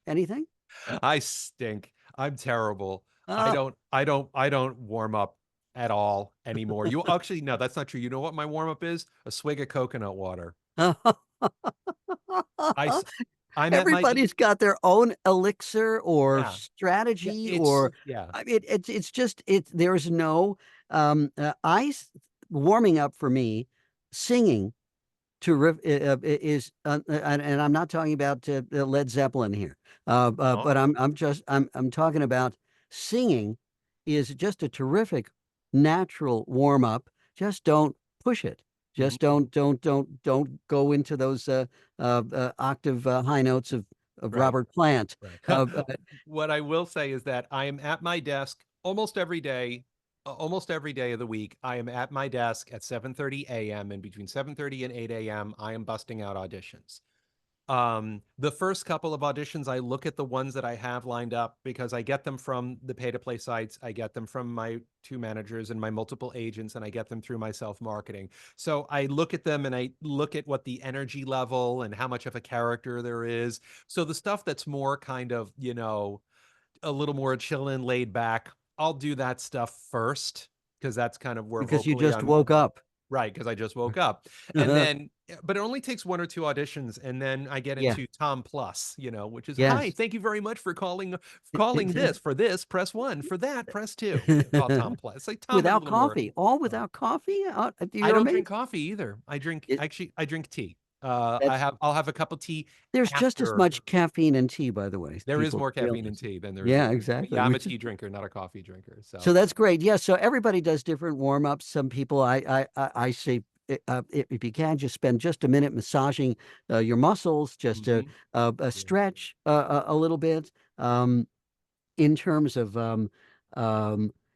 Anything? I stink. I'm terrible. I Oh. don't I don't I don't warm up at all anymore. You actually, no, that's not true. You know what my warm up is? A swig of coconut water. I s- I'm at my Everybody's got their own elixir or yeah. Yeah, strategy, it's or yeah. it's just there's no ice warming up for me. Singing to is and I'm not talking about Led Zeppelin here, but Oh. I'm talking about singing is just a terrific natural warm up. Just don't push it. Just Mhm. don't go into those octave high notes of Right. Robert Plant. Right. Uh, What I will say is that I am at my desk almost every day of the week. I am at my desk at 7:30 a.m. and between 7:30 and 8 a.m. I am busting out auditions. The first couple of auditions, I look at the ones that I have lined up, because I get them from the pay-to-play sites, I get them from my 2 managers and my multiple agents, and I get them through my self-marketing. So I look at them and I look at what the energy level and how much of a character there is. So the stuff that's more kind of, a little more chill and laid back, I'll do that stuff first, because that's kind of where because you vocally just I'm woke up. right, because I just woke up. And then, but it only takes 1 or 2 auditions, and then I get Yeah. into Tom Plus, which is, hi, Yes. thank you very much for calling this. For this, press 1. For that, press 2. Called Tom Plus. It's like Tom with a Without little more. coffee, all uh, without coffee. I You're don't drink amazing. coffee either. It, I drink tea. that's I'll have a cup of tea There's just as after. much caffeine in tea, by the way. There is People more caffeine in realize. tea than there is in Yeah, coffee. But exactly. yeah, I'm a Which is tea drinker, not a coffee drinker. So, so that's great. Yeah. So everybody does different warm ups. Some people, I say, if you can, just spend just a minute massaging your muscles, just to mhm. Yeah. stretch a little bit. In terms of um,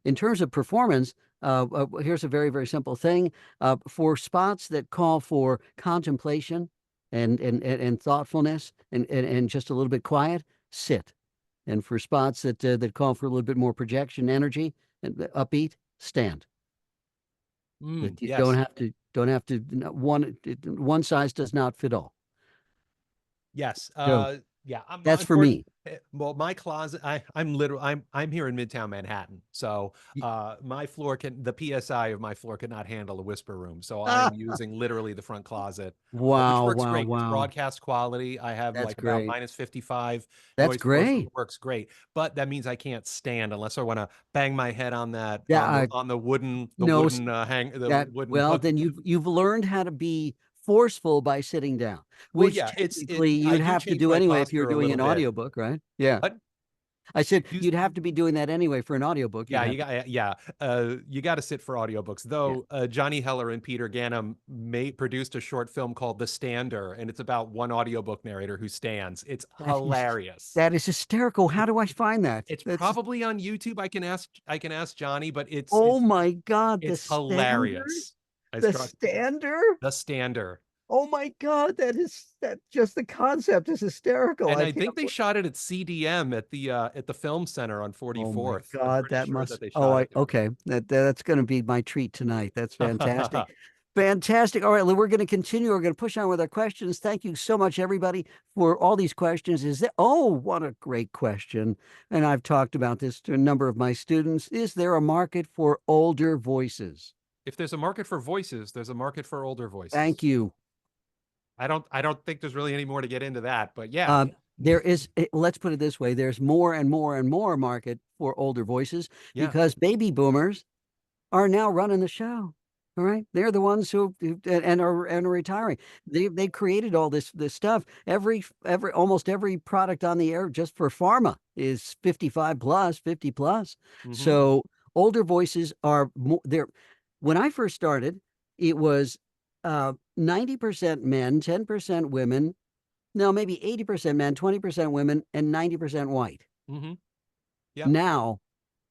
in terms of performance, here's a very simple thing for spots that call for contemplation and thoughtfulness and just a little bit quiet. Sit, and for spots that call for a little bit more projection, energy, and upbeat, stand. That you Yes. don't have to one size does not fit all. Yes. So Yeah. I'm that's for unfortunately, me. well, my closet. I'm literally. I'm here in Midtown Manhattan, so my floor the PSI of my floor cannot handle a whisper room. So I am using literally the front closet, which Wow, works wow, great. It's wow. broadcast quality. I have That's like about great. -55 That's noise floor, so great. it works great. But that means I can't stand unless I want to bang my head on that Yeah, on the wooden no, the that wooden well, hug. then you've learned how to be forceful by sitting down, Well, which yeah, technically I you'd do have to change do my anyway if you're posture a doing little an bit. audiobook, right? Yeah. But I said Use you'd have to be doing that anyway for an audiobook. You'd Yeah, have to. you got to sit for audiobooks. Yeah. Though Johnny Heller and Peter Ganem produced a short film called The Stander, and it's about one audiobook narrator who stands. It's That is hilarious. that is hysterical. How do I find that? It's That's probably on YouTube. I can ask Johnny, but it's oh it's my God, the it's standard, hilarious. I the struck stander. The Stander. Oh my God, that just the concept is hysterical. And I I can't. think they shot it at CDM at the film center on Oh my 44th. I'm God, pretty that sure that must. they Oh, shot it there. okay. That's going to be my treat tonight. That's fantastic. Fantastic. All right, we're going to continue. We're going to push on with our questions. Thank you so much, everybody, for all these questions. Oh, what a great question. And I've talked about this to a number of my students. Is there a market for older voices? If there's a market for voices, there's a market for older voices. Thank you. I don't think there's really any more to get into that, but yeah. There is, let's put it this way, there's more and more and more market for older voices Yeah. because baby boomers are now running the show. All right, they're the ones and are retiring. They created all this stuff. Every almost every product on the air just for pharma is 55 plus, 50 plus. Hmm. So older voices are more there. When I first started, it was 90% men, 10% women. No, maybe 80% men, 20% women, and 90% white. Hmm. Yeah. Now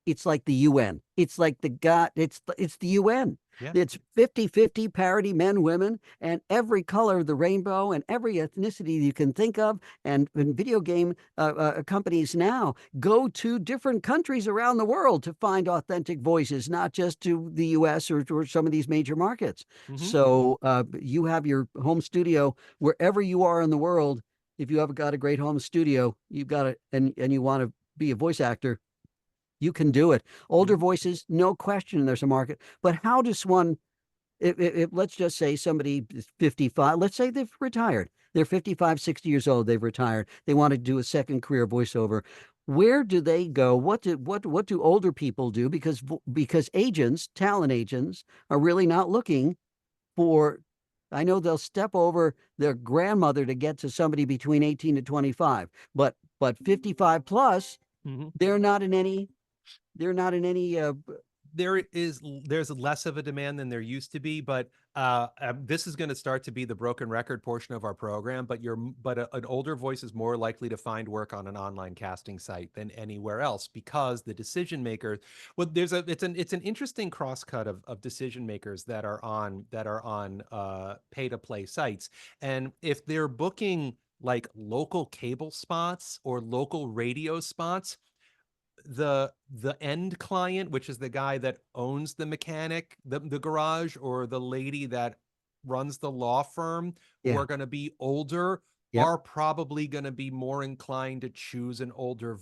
it's like the UN. It's like it's the UN. Yeah. It's 50-50 parity men, women, and every color of the rainbow and every ethnicity you can think of. And video game companies now go to different countries around the world to find authentic voices, not just to the US or some of these major markets. Hmm. So you have your home studio wherever you are in the world. If you have got a great home studio, you've got it, and you want to be a voice actor, you can do it. Older Hmm. voices, no question, there's a market. But how does one, if let's just say somebody is 55, let's say they've retired, they're 55, 60 years old, they've retired, they want to do a second career voiceover. Where do they go? What do older people do? Because agents, talent agents, are really not looking for. I know they'll step over their grandmother to get to somebody between 18 to 25, but 55 plus, Hmm. they're not in any they're not in any There's less of a demand than there used to be, but this is going to start to be the broken record portion of our program. An older voice is more likely to find work on an online casting site than anywhere else because the decision makers. Well, it's an interesting crosscut of decision makers that are on pay to play sites, and if they're booking like local cable spots or local radio spots, the end client, which is the guy that owns the mechanic, the garage, or the lady that runs the law firm, who yeah. are going to be older, Yep. are probably going to be more inclined to choose an older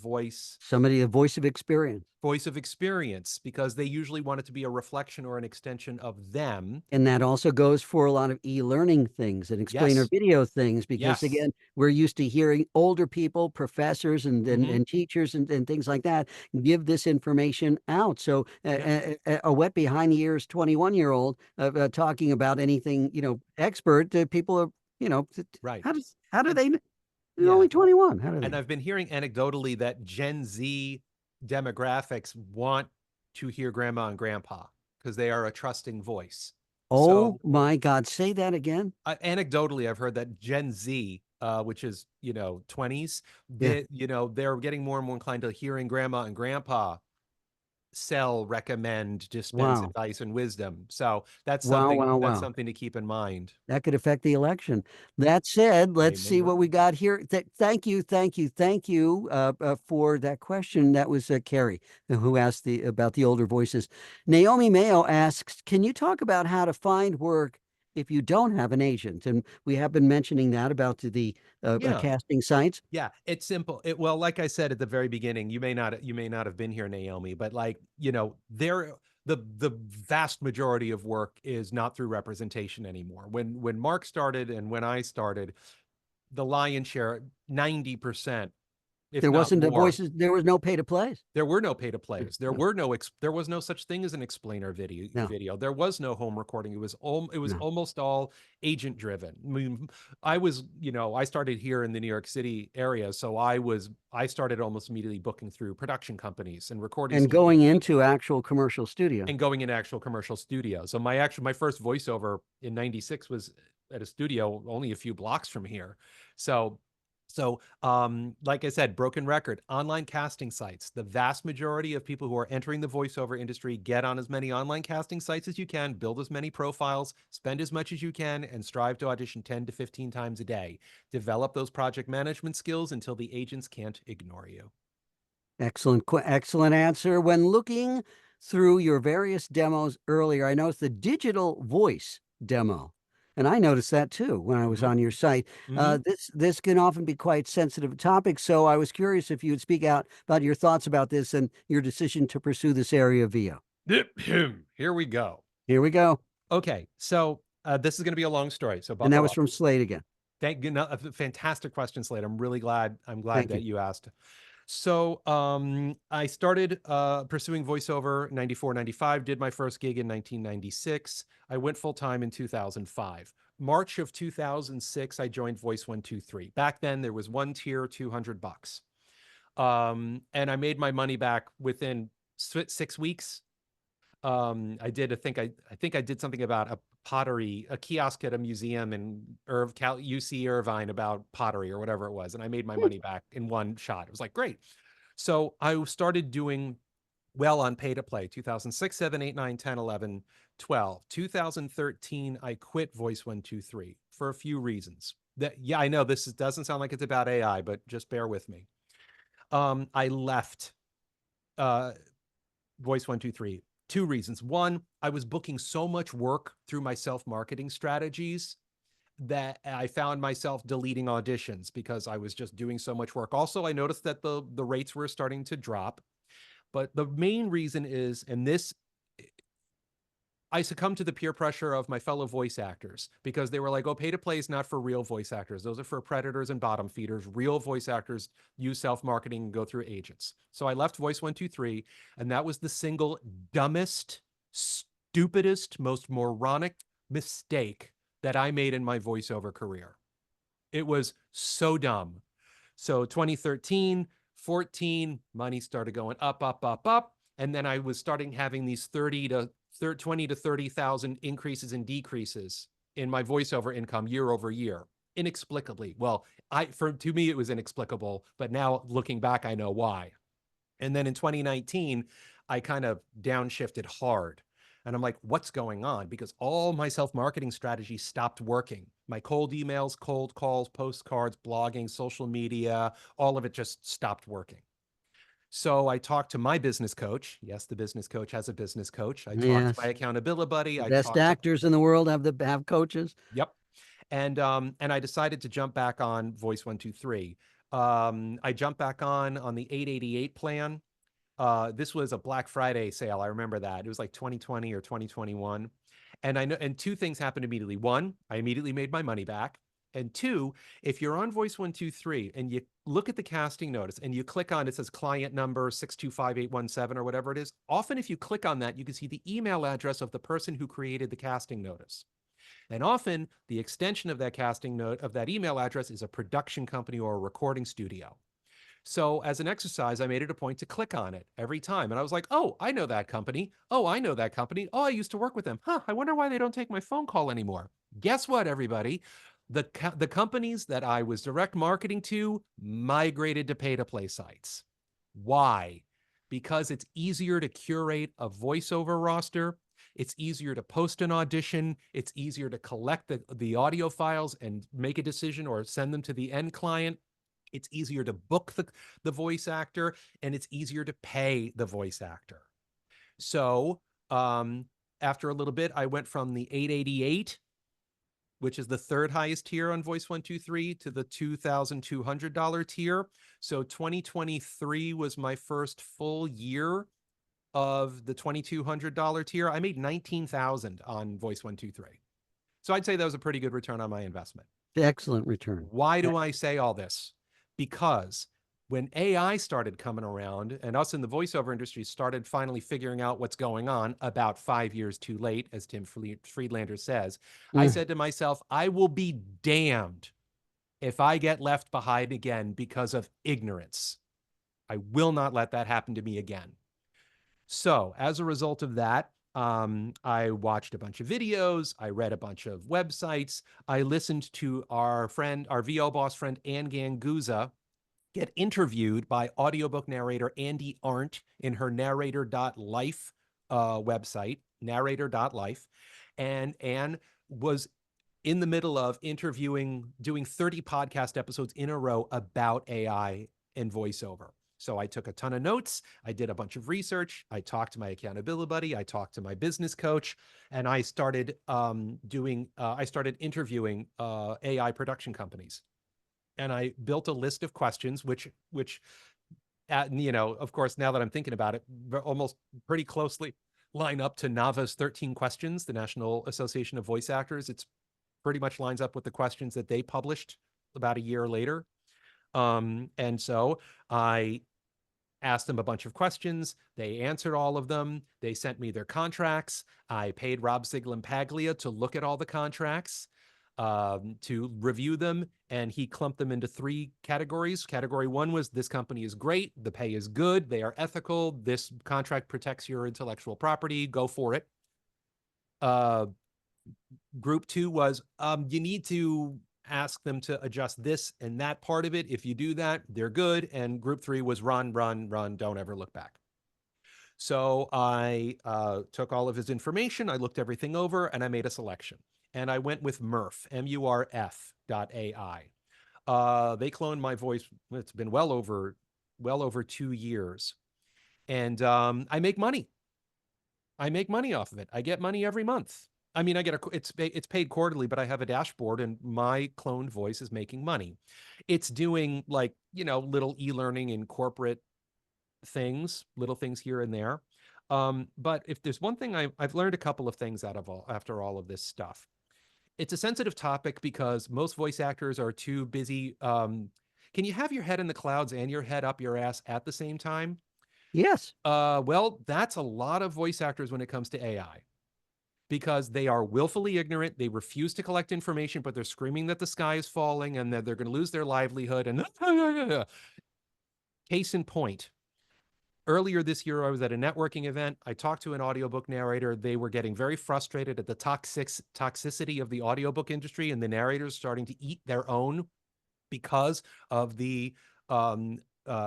Somebody, a voice of experience. voice of experience, because they usually want it to be a reflection or an extension of them. And that also goes for a lot of e-learning things and explainer Yes. video things, because Yes. again, we're used to hearing older people, professors and Hmm. and teachers and things like that give this information out. So Yeah. a wet behind the ears 21-year-old talking about anything, expert, people are, Right. how do And they, they're yeah. only 21. How do they And know? I've been hearing anecdotally that Gen Z demographics want to hear grandma and grandpa because they are a trusting voice. Oh So, my God, say that again. anecdotally, I've heard that Gen Z, which is 20s, Yeah. they're getting more and more inclined to hearing grandma and grandpa sell, recommend, dispense Wow. advice and wisdom. So that's Wow, something wow, that's wow. something to keep in mind. That could affect the election. That said, They let's may see what we well. got here. Thank you for that question. That was Carrie who asked about the older voices. Naomi Mayo asks, "Can you talk about how to find work if you don't have an agent?" And we have been mentioning that about the Yeah. casting sites. Yeah, it's simple. Well, like I said at the very beginning, you may not have been here, Naomi, but like, the vast majority of work is not through representation anymore. When Marc started and when I started, the lion's share, 90%, if There not wasn't a more. voices. There was no pay to plays. There were no pay to plays. There No, were no there was no such thing as an explainer no, video. There was no home recording. It was no. almost all agent driven. I mean, I was, I started here in the New York City area, so I started almost immediately booking through production companies and recording And studios going into actual commercial studio. and going in actual commercial studios. So my first voiceover in 96 was at a studio only a few blocks from here. So like I said, broken record, online casting sites. The vast majority of people who are entering the voiceover industry get on as many online casting sites as you can, build as many profiles, spend as much as you can, and strive to audition 10 to 15 times a day. Develop those project management skills until the agents can't ignore you. Excellent answer. When looking through your various demos earlier, I noticed the digital voice demo. And I noticed that too when I was Mm-hmm. on your site. Mm-hmm. This can often be quite sensitive topic, so I was curious if you would speak out about your thoughts about this and your decision to pursue this area of VO. Here we go. Here we go. Okay, so this is going to be a long story, so And that buckle was up. from Slade again. Thank you. No, fantastic question, Slade. I'm really glad. I'm glad Thank that you. you asked. So I started pursuing voiceover 94, 95, did my first gig in 1996. I went full time in 2005. March of 2006, I joined Voice 123. Back then, there was one tier, $200. And I made my money back within 6 weeks. I think I did something about a kiosk at a museum in UC Irvine about pottery or whatever it was. And I made my money back in one shot. It was like, great. So I started doing well on pay to play 2006, 7, 8, 9, 10, 11, 12. 2013, I quit Voice 123 for a few reasons. Yeah, I know doesn't sound like it's about AI, but just bear with me. I left uh, Voice 123. Two reasons. One, I was booking so much work through my self-marketing strategies that I found myself deleting auditions because I was just doing so much work. Also, I noticed that the rates were starting to drop. But the main reason is, and this, I succumbed to the peer pressure of my fellow voice actors because they were like, oh, pay to play is not for real voice actors. Those are for predators and bottom feeders. Real voice actors use self-marketing and go through agents. So I left Voice 123, and that was the single dumbest, stupidest, most moronic mistake that I made in my voiceover career. It was so dumb. So 2013, 14, money started going up, up, up, up. And then I was starting having these 20 to 30,000 increases and decreases in my voiceover income year over year, inexplicably. Well, to me, it was inexplicable, but now looking back, I know why. And then in 2019, I kind of downshifted hard. And I'm like, what's going on? Because all my self-marketing strategies stopped working. My cold emails, cold calls, postcards, blogging, social media, all of it just stopped working. So I talked to my business coach. Yes, the business coach has a business coach. I talked to my Yes. accountability buddy. The I best talked to, actors in the world have coaches. yep. And I decided to jump back on Voice 123. I jumped back on the 888 plan. This was a Black Friday sale. I remember that. It was like 2020 or 2021. And I know, and two things happened immediately. One, I immediately made my money back. And two, if you're on Voice 123 and you look at the casting notice and you click on it says client number 625817 or whatever it is, often if you click on that, you can see the email address of the person who created the casting notice. And often the extension of that casting note of that email address is a production company or a recording studio. So as an exercise, I made it a point to click on it every time. And I was like, oh, I know that company. Oh, I know that company. Oh, I used to work with them. Huh, I wonder why they don't take my phone call anymore. Guess what, everybody? The companies that I was direct marketing to migrated to pay-to-play sites. Why? Because it's easier to curate a voiceover roster. It's easier to post an audition. It's easier to collect the audio files and make a decision or send them to the end client. It's easier to book the voice actor, and it's easier to pay the voice actor. So after a little bit, I went from the 888, which is the third highest tier on Voice 123, to the $2,200 tier. So 2023 was my first full year of the $2,200 tier. I made $19,000 on Voice 123. So I'd say that was a pretty good return on my investment. Excellent return. Why do I say all this? Because When AI started coming around and us in the voiceover industry started finally figuring out what's going on about 5 years too late, as Tim Friedlander says, I Mm. said to myself, I will be damned if I get left behind again because of ignorance. I will not let that happen to me again. So as a result of that, I watched a bunch of videos. I read a bunch of websites. I listened to our friend, our VO boss friend, Ann Ganguza, get interviewed by audiobook narrator Andy Arndt in her narrator.life website, narrator.life. And Anne was in the middle of interviewing, doing 30 podcast episodes in a row about AI and voiceover. So I took a ton of notes. I did a bunch of research. I talked to my accountability buddy. I talked to my business coach, and I started I started interviewing AI production companies. And I built a list of questions, which, of course, now that I'm thinking about it, almost pretty closely line up to NAVA's 13 questions, the National Association of Voice Actors. It's pretty much lines up with the questions that they published about a year later. And so I asked them a bunch of questions. They answered all of them. They sent me their contracts. I paid Rob Siglan-Paglia to look at all the contracts, to review them, and he clumped them into 3 categories. Category 1 was, this company is great, the pay is good, they are ethical, this contract protects your intellectual property, go for it. Group 2 was, you need to ask them to adjust this and that part of it. If you do that, they're good. And group 3 was run, run, run, don't ever look back. So I took all of his information, I looked everything over, and I made a selection. And I went with Murph, MURF.ai. They cloned my voice. It's been well over 2 years. And I make money. I make money off of it. I get money every month. I mean, it's paid quarterly, but I have a dashboard and my cloned voice is making money. It's doing, like, little e-learning and corporate things, little things here and there. But if there's one thing I've learned a couple of things after all of this stuff. It's a sensitive topic because most voice actors are too busy. Can you have your head in the clouds and your head up your ass at the same time? Yes. Well, that's a lot of voice actors when it comes to AI, because they are willfully ignorant. They refuse to collect information, but they're screaming that the sky is falling and that they're going to lose their livelihood. And case in point, earlier this year, I was at a networking event. I talked to an audiobook narrator. They were getting very frustrated at the toxicity of the audiobook industry, and the narrators starting to eat their own because of the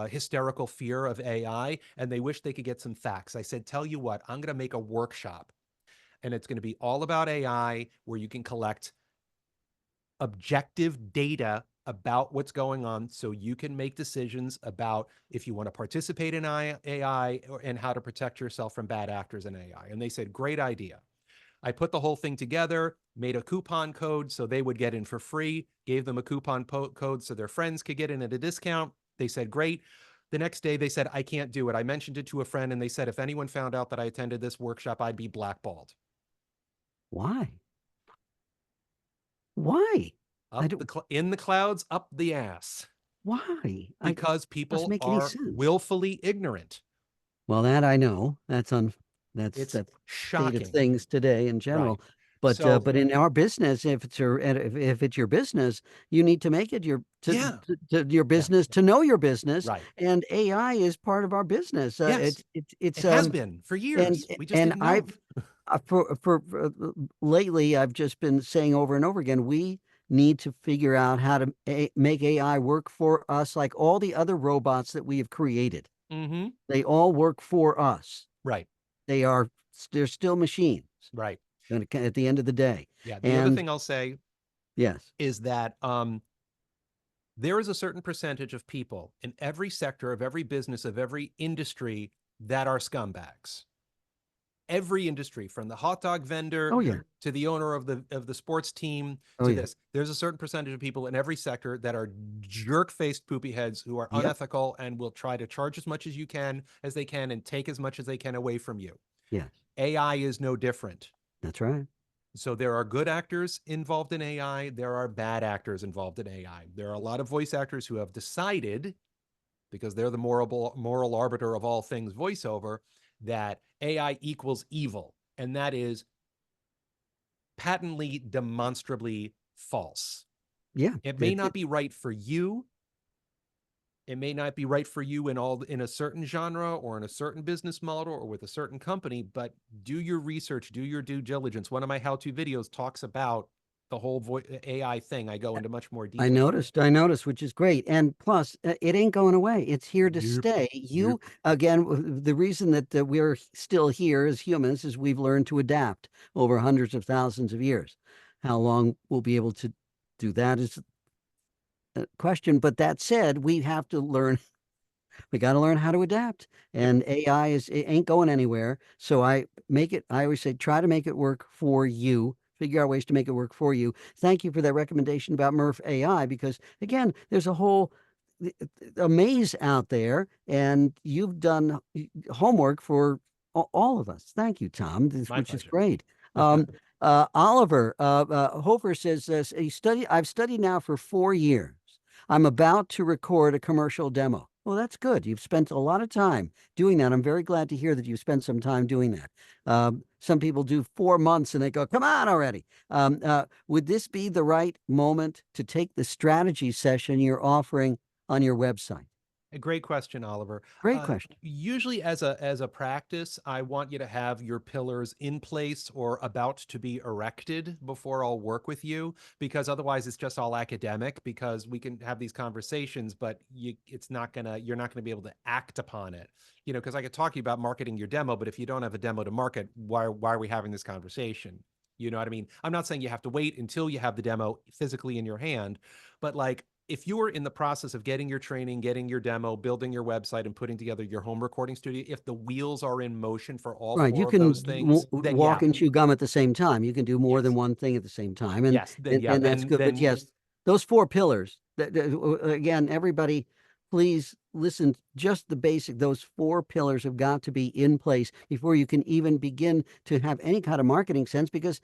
hysterical fear of AI, and they wish they could get some facts. I said, tell you what, I'm going to make a workshop, and it's going to be all about AI, where you can collect objective data about what's going on so you can make decisions about if you want to participate in AI and how to protect yourself from bad actors in AI. And they said, great idea. I put the whole thing together, made a coupon code so they would get in for free, gave them a coupon code so their friends could get in at a discount. They said, great. The next day they said, I can't do it. I mentioned it to a friend and they said, if anyone found out that I attended this workshop, I'd be blackballed. Why? Why? I Up don't. in the clouds, up the ass. Why? I Because doesn't people make any are sense. willfully ignorant. Well, that I know. It's That's state of shocking. things today in Right. general. So, But in our business, if it's your business, you need to make it yeah. to your Yeah. business to know your business, Right. and AI is part of our business. Yes. It's It has been for years. We just and didn't know. I've lately I've just been saying over and over again, we need to figure out how to make AI work for us, like all the other robots that we have created. Mm-hmm. They all work for us. Right. They are they're still machines Right. at the end of the day. Yeah. The other And thing I'll say yes. is that there is a certain percentage of people in every sector of every business of every industry that are scumbags. Every industry, from the hot dog vendor Oh yeah. to the owner of the sports team Oh to yeah. this, there's a certain percentage of people in every sector that are jerk-faced poopy heads who are Yep. unethical and will try to charge as much as they can and take as much as they can away from you. Yes. AI is no different. That's right. So there are good actors involved in AI. There are bad actors involved in AI. There are a lot of voice actors who have decided because they're the moral arbiter of all things voiceover, that AI equals evil. And that is patently, demonstrably false. Yeah. It may not be right for you. It may not be right for you in a certain genre or in a certain business model or with a certain company, but do your research, do your due diligence. One of my how-to videos talks about the whole AI thing. I go into much more detail. I noticed, which is great. And plus, it ain't going away. It's here to Yep. stay. Yep. Again, the reason that we're still here as humans is we've learned to adapt over hundreds of thousands of years. How long we'll be able to do that is a question. But that said, we have to learn we got to learn how to adapt. Yep. And AI it ain't going anywhere. So I always say, try to make it work for you. Figure out ways to make it work for you. Thank you for that recommendation about Murph AI, because again, there's a whole a maze out there, and you've done homework for all of us. Thank you, Tom, My which is pleasure. great. Um, Oliver Hofer says, I've studied now for 4 years. I'm about to record a commercial demo. Well, that's good. You've spent a lot of time doing that. I'm very glad to hear that you spent some time doing that. Some people do 4 months and they go, come on already. Would this be the right moment to take the strategy session you're offering on your website? A great question, Oliver. Great question. Usually, as a practice, I want you to have your pillars in place or about to be erected before I'll work with you, because otherwise it's just all academic. Because we can have these conversations, but you're not gonna be able to act upon it. You know, because I could talk to you about marketing your demo, but if you don't have a demo to market, why are we having this conversation? You know what I mean? I'm not saying you have to wait until you have the demo physically in your hand, but like, if you are in the process of getting your training, getting your demo, building your website, and putting together your home recording studio, if the wheels are in motion for all Right. You four of those can things, then walk yeah, and chew gum at the same time. You can do more than yes, one thing at the same time. And yes, then yeah, that's good. But then yes, those four pillars, again, everybody, please listen, just the basic, those four pillars have got to be in place before you can even begin to have any kind of marketing sense, because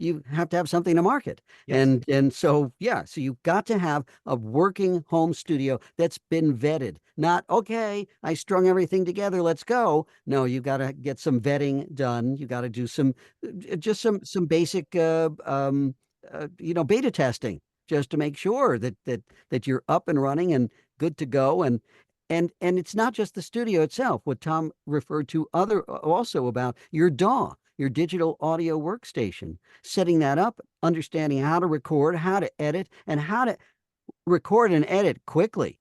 you have to have something to market. yes, And so yeah, so you've got to have a working home studio that's been vetted. Not, okay, I strung everything together, let's go. No, you got to get some vetting done. You got to do some just some basic beta testing, just to make sure that you're up and running and good to go. And it's not just the studio itself, what Tom referred to other also about your DAW, your digital audio workstation, setting that up, understanding how to record, how to edit, and how to record and edit quickly.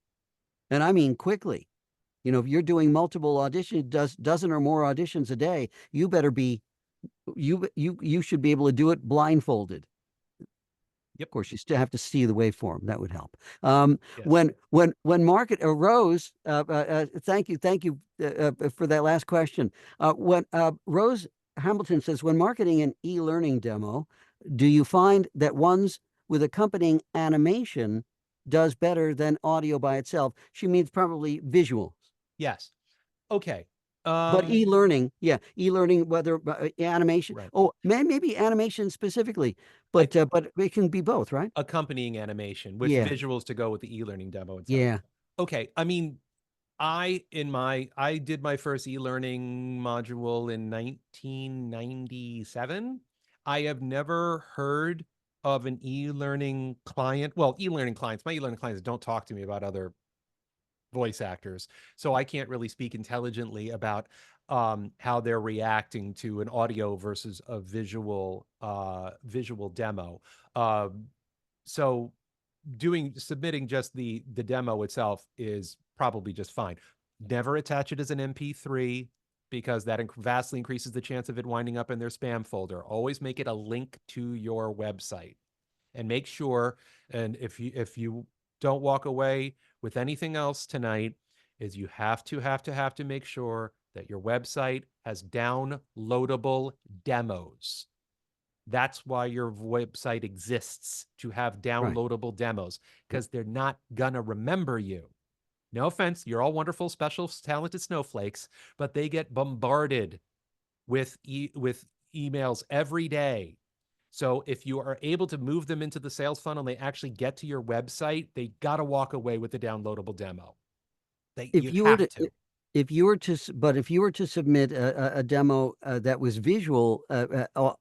And I mean quickly. You know, if you're doing multiple auditions, dozen or more auditions a day, you better be you should be able to do it blindfolded. yep, Of course, you still have to see the waveform. That would help. yes. When market arose, thank you for that last question. When Rose Hamilton says, when marketing an e-learning demo, do you find that ones with accompanying animation does better than audio by itself? She means probably visuals. Yes. Okay. But e-learning, yeah, e-learning, whether animation, Right. maybe animation specifically, I but it can be both, right? accompanying animation with Yeah, visuals to go with the e-learning demo itself. yeah. Okay. I mean, I did my first e-learning module in 1997. I have never heard of an e-learning client. Well, e-learning clients, my e-learning clients don't talk to me about other voice actors, so I can't really speak intelligently about how they're reacting to an audio versus a visual demo. So submitting just the demo itself is probably just fine. Never attach it as an MP3, because that vastly increases the chance of it winding up in their spam folder. Always make it a link to your website, and make sure, and if you don't walk away with anything else tonight, is you have to make sure that your website has downloadable demos. That's why your website exists, to have Right. downloadable demos, because they're not gonna remember you. No offense, you're all wonderful, special, talented snowflakes, but they get bombarded with emails every day. So if you are able to move them into the sales funnel and they actually get to your website, they got to walk away with the downloadable demo. That If you you were have to, to. if you were to, but if you were to submit a demo that was visual,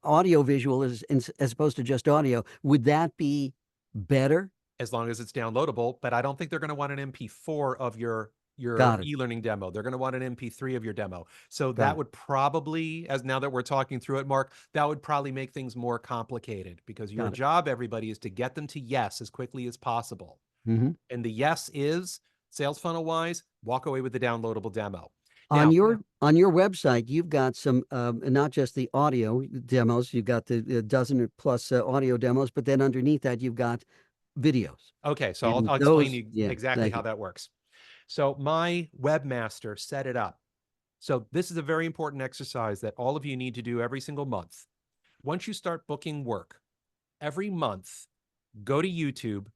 audio visual as opposed to just audio, would that be better? As long as it's downloadable, but I don't think they're going to want an MP4 of your Got it. e-learning demo. They're going to want an MP3 of your demo. So Got that it. would probably, as now that we're talking through it, Mark, that would probably make things more complicated because your Got it. job, everybody, is to get them to yes as quickly as possible. Hmm. And the yes is sales funnel wise, walk away with the downloadable demo. On Now, your website, you've got some not just the audio demos. You've got the dozen or plus audio demos, but then underneath that, you've got videos, okay, so and I'll explain those, you yeah, exactly thank how you. that works. So my webmaster set it up. So this is a very important exercise that all of you need to do every single month. Once you start booking work, every month, go to YouTube,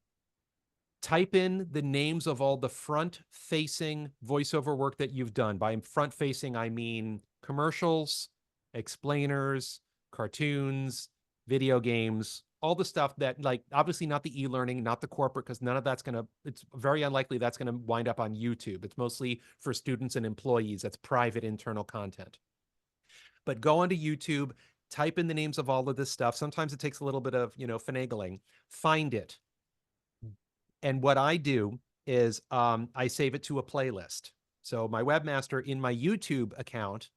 type in the names of all the front-facing voiceover work that you've done. By front-facing, I mean commercials, explainers, cartoons, video games, all the stuff that, like, obviously not the e-learning, not the corporate, because none of that's going to, it's very unlikely that's going to wind up on YouTube. It's mostly for students and employees. That's private internal content. But go onto YouTube, type in the names of all of this stuff. Sometimes it takes a little bit of, finagling. Find it. And what I do is I save it to a playlist. So my webmaster in my YouTube account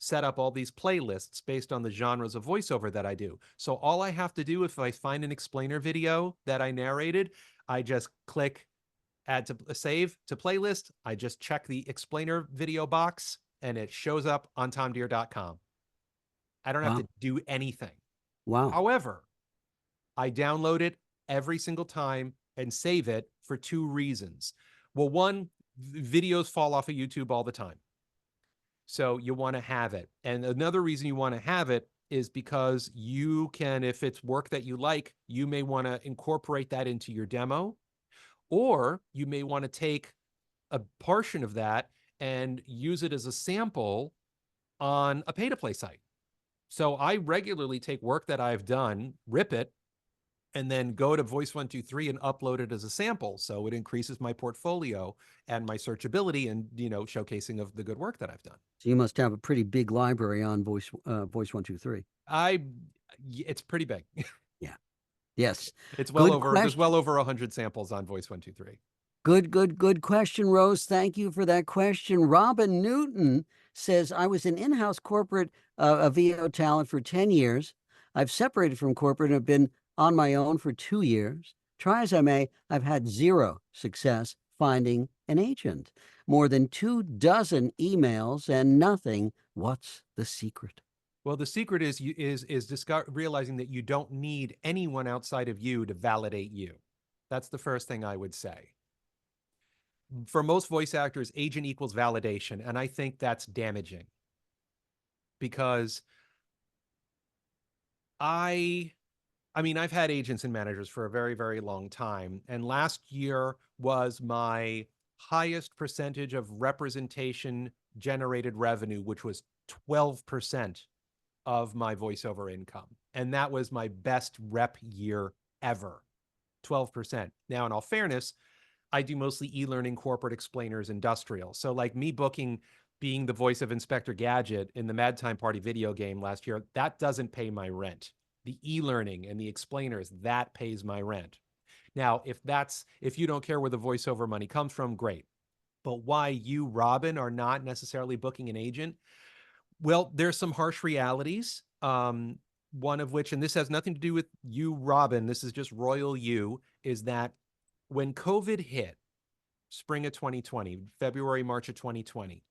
set up all these playlists based on the genres of voiceover that I do. So all I have to do if I find an explainer video that I narrated, I just click add to save to playlist. I just check the explainer video box and it shows up on tomdeere.com. I don't have Wow, to do anything. wow. However, I download it every single time and save it for two reasons. Well, one, videos fall off of YouTube all the time. So you want to have it. And another reason you want to have it is because you can, if it's work that you like, you may want to incorporate that into your demo, or you may want to take a portion of that and use it as a sample on a pay to play site. So I regularly take work that I've done, rip it, and then go to Voice123 and upload it as a sample. So it increases my portfolio and my searchability and, showcasing of the good work that I've done. So you must have a pretty big library on Voice 123. I, it's pretty big. Yeah. Yes. It's Good there's well question. over 100 samples on Voice123. Good question, Rose. Thank you for that question. Robin Newton says, I was an in-house corporate a VO talent for 10 years. I've separated from corporate and have been on my own for 2 years. Try as I may, I've had zero success finding an agent. More than 24 emails and nothing. What's the secret? Well, the secret is realizing that you don't need anyone outside of you to validate you. That's the first thing I would say. For most voice actors, agent equals validation, and I think that's damaging because I I mean, I've had agents and managers for a very, very long time, and last year was my highest percentage of representation generated revenue, which was 12% of my voiceover income. And that was my best rep year ever. 12%. Now, in all fairness, I do mostly e-learning, corporate, explainers, industrial. So like me booking being the voice of Inspector Gadget in the Mad Time Party video game last year, that doesn't pay my rent. The e-learning and the explainers, that pays my rent. Now, if you don't care where the voiceover money comes from, great. But why you, Robin, are not necessarily booking an agent? Well, there's some harsh realities. One of which, and this has nothing to do with you, Robin, this is just royal you, is that when COVID hit, spring of 2020, February, March of 2020,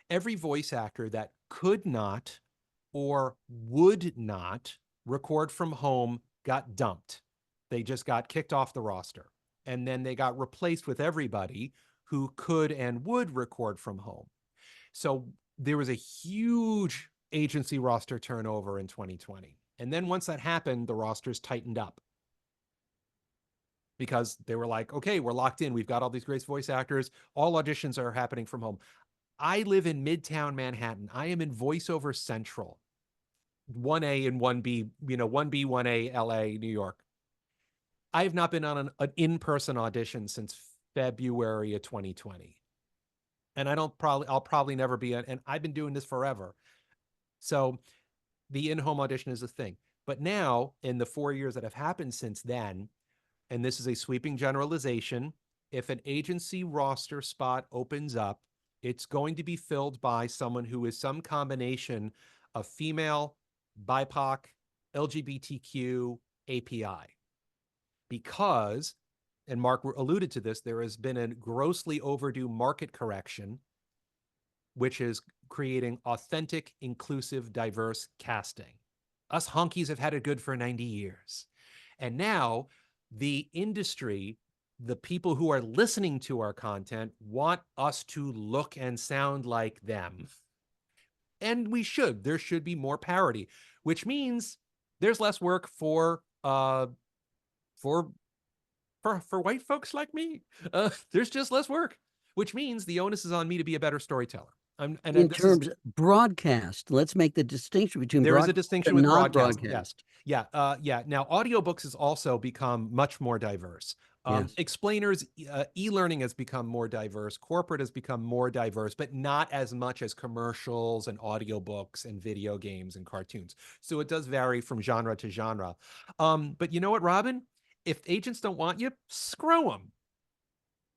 every voice actor that could not or would not record from home got dumped. They just got kicked off the roster. And then they got replaced with everybody who could and would record from home. So there was a huge agency roster turnover in 2020. And then once that happened, the rosters tightened up because they were like, okay, we're locked in. We've got all these great voice actors. All auditions are happening from home. I live in Midtown Manhattan. I am in VoiceOver Central, 1A and 1B, 1B, 1A, LA, New York. I have not been on an in-person audition since February of 2020. and I'll probably never be, and I've been doing this forever. So the in-home audition is a thing. But now, in the 4 years that have happened since then, and this is a sweeping generalization, if an agency roster spot opens up, it's going to be filled by someone who is some combination of female, BIPOC, LGBTQ, API. Because, and Mark alluded to this, there has been a grossly overdue market correction, which is creating authentic, inclusive, diverse casting. Us honkies have had it good for 90 years. And now the industry, the people who are listening to our content, want us to look and sound like them. And we should. There should be more parity, which means there's less work for for white folks like me. There's just less work, which means the onus is on me to be a better storyteller. In This is, terms of broadcast, let's make the distinction between there is a broadcast distinction and with broadcast. Yes. non-broadcast. Yeah. Yeah. Now, audiobooks has also become much more diverse. Yes, Explainers, e-learning has become more diverse. Corporate has become more diverse, but not as much as commercials and audiobooks and video games and cartoons. So it does vary from genre to genre. But you know what, Robin? If agents don't want you, screw them.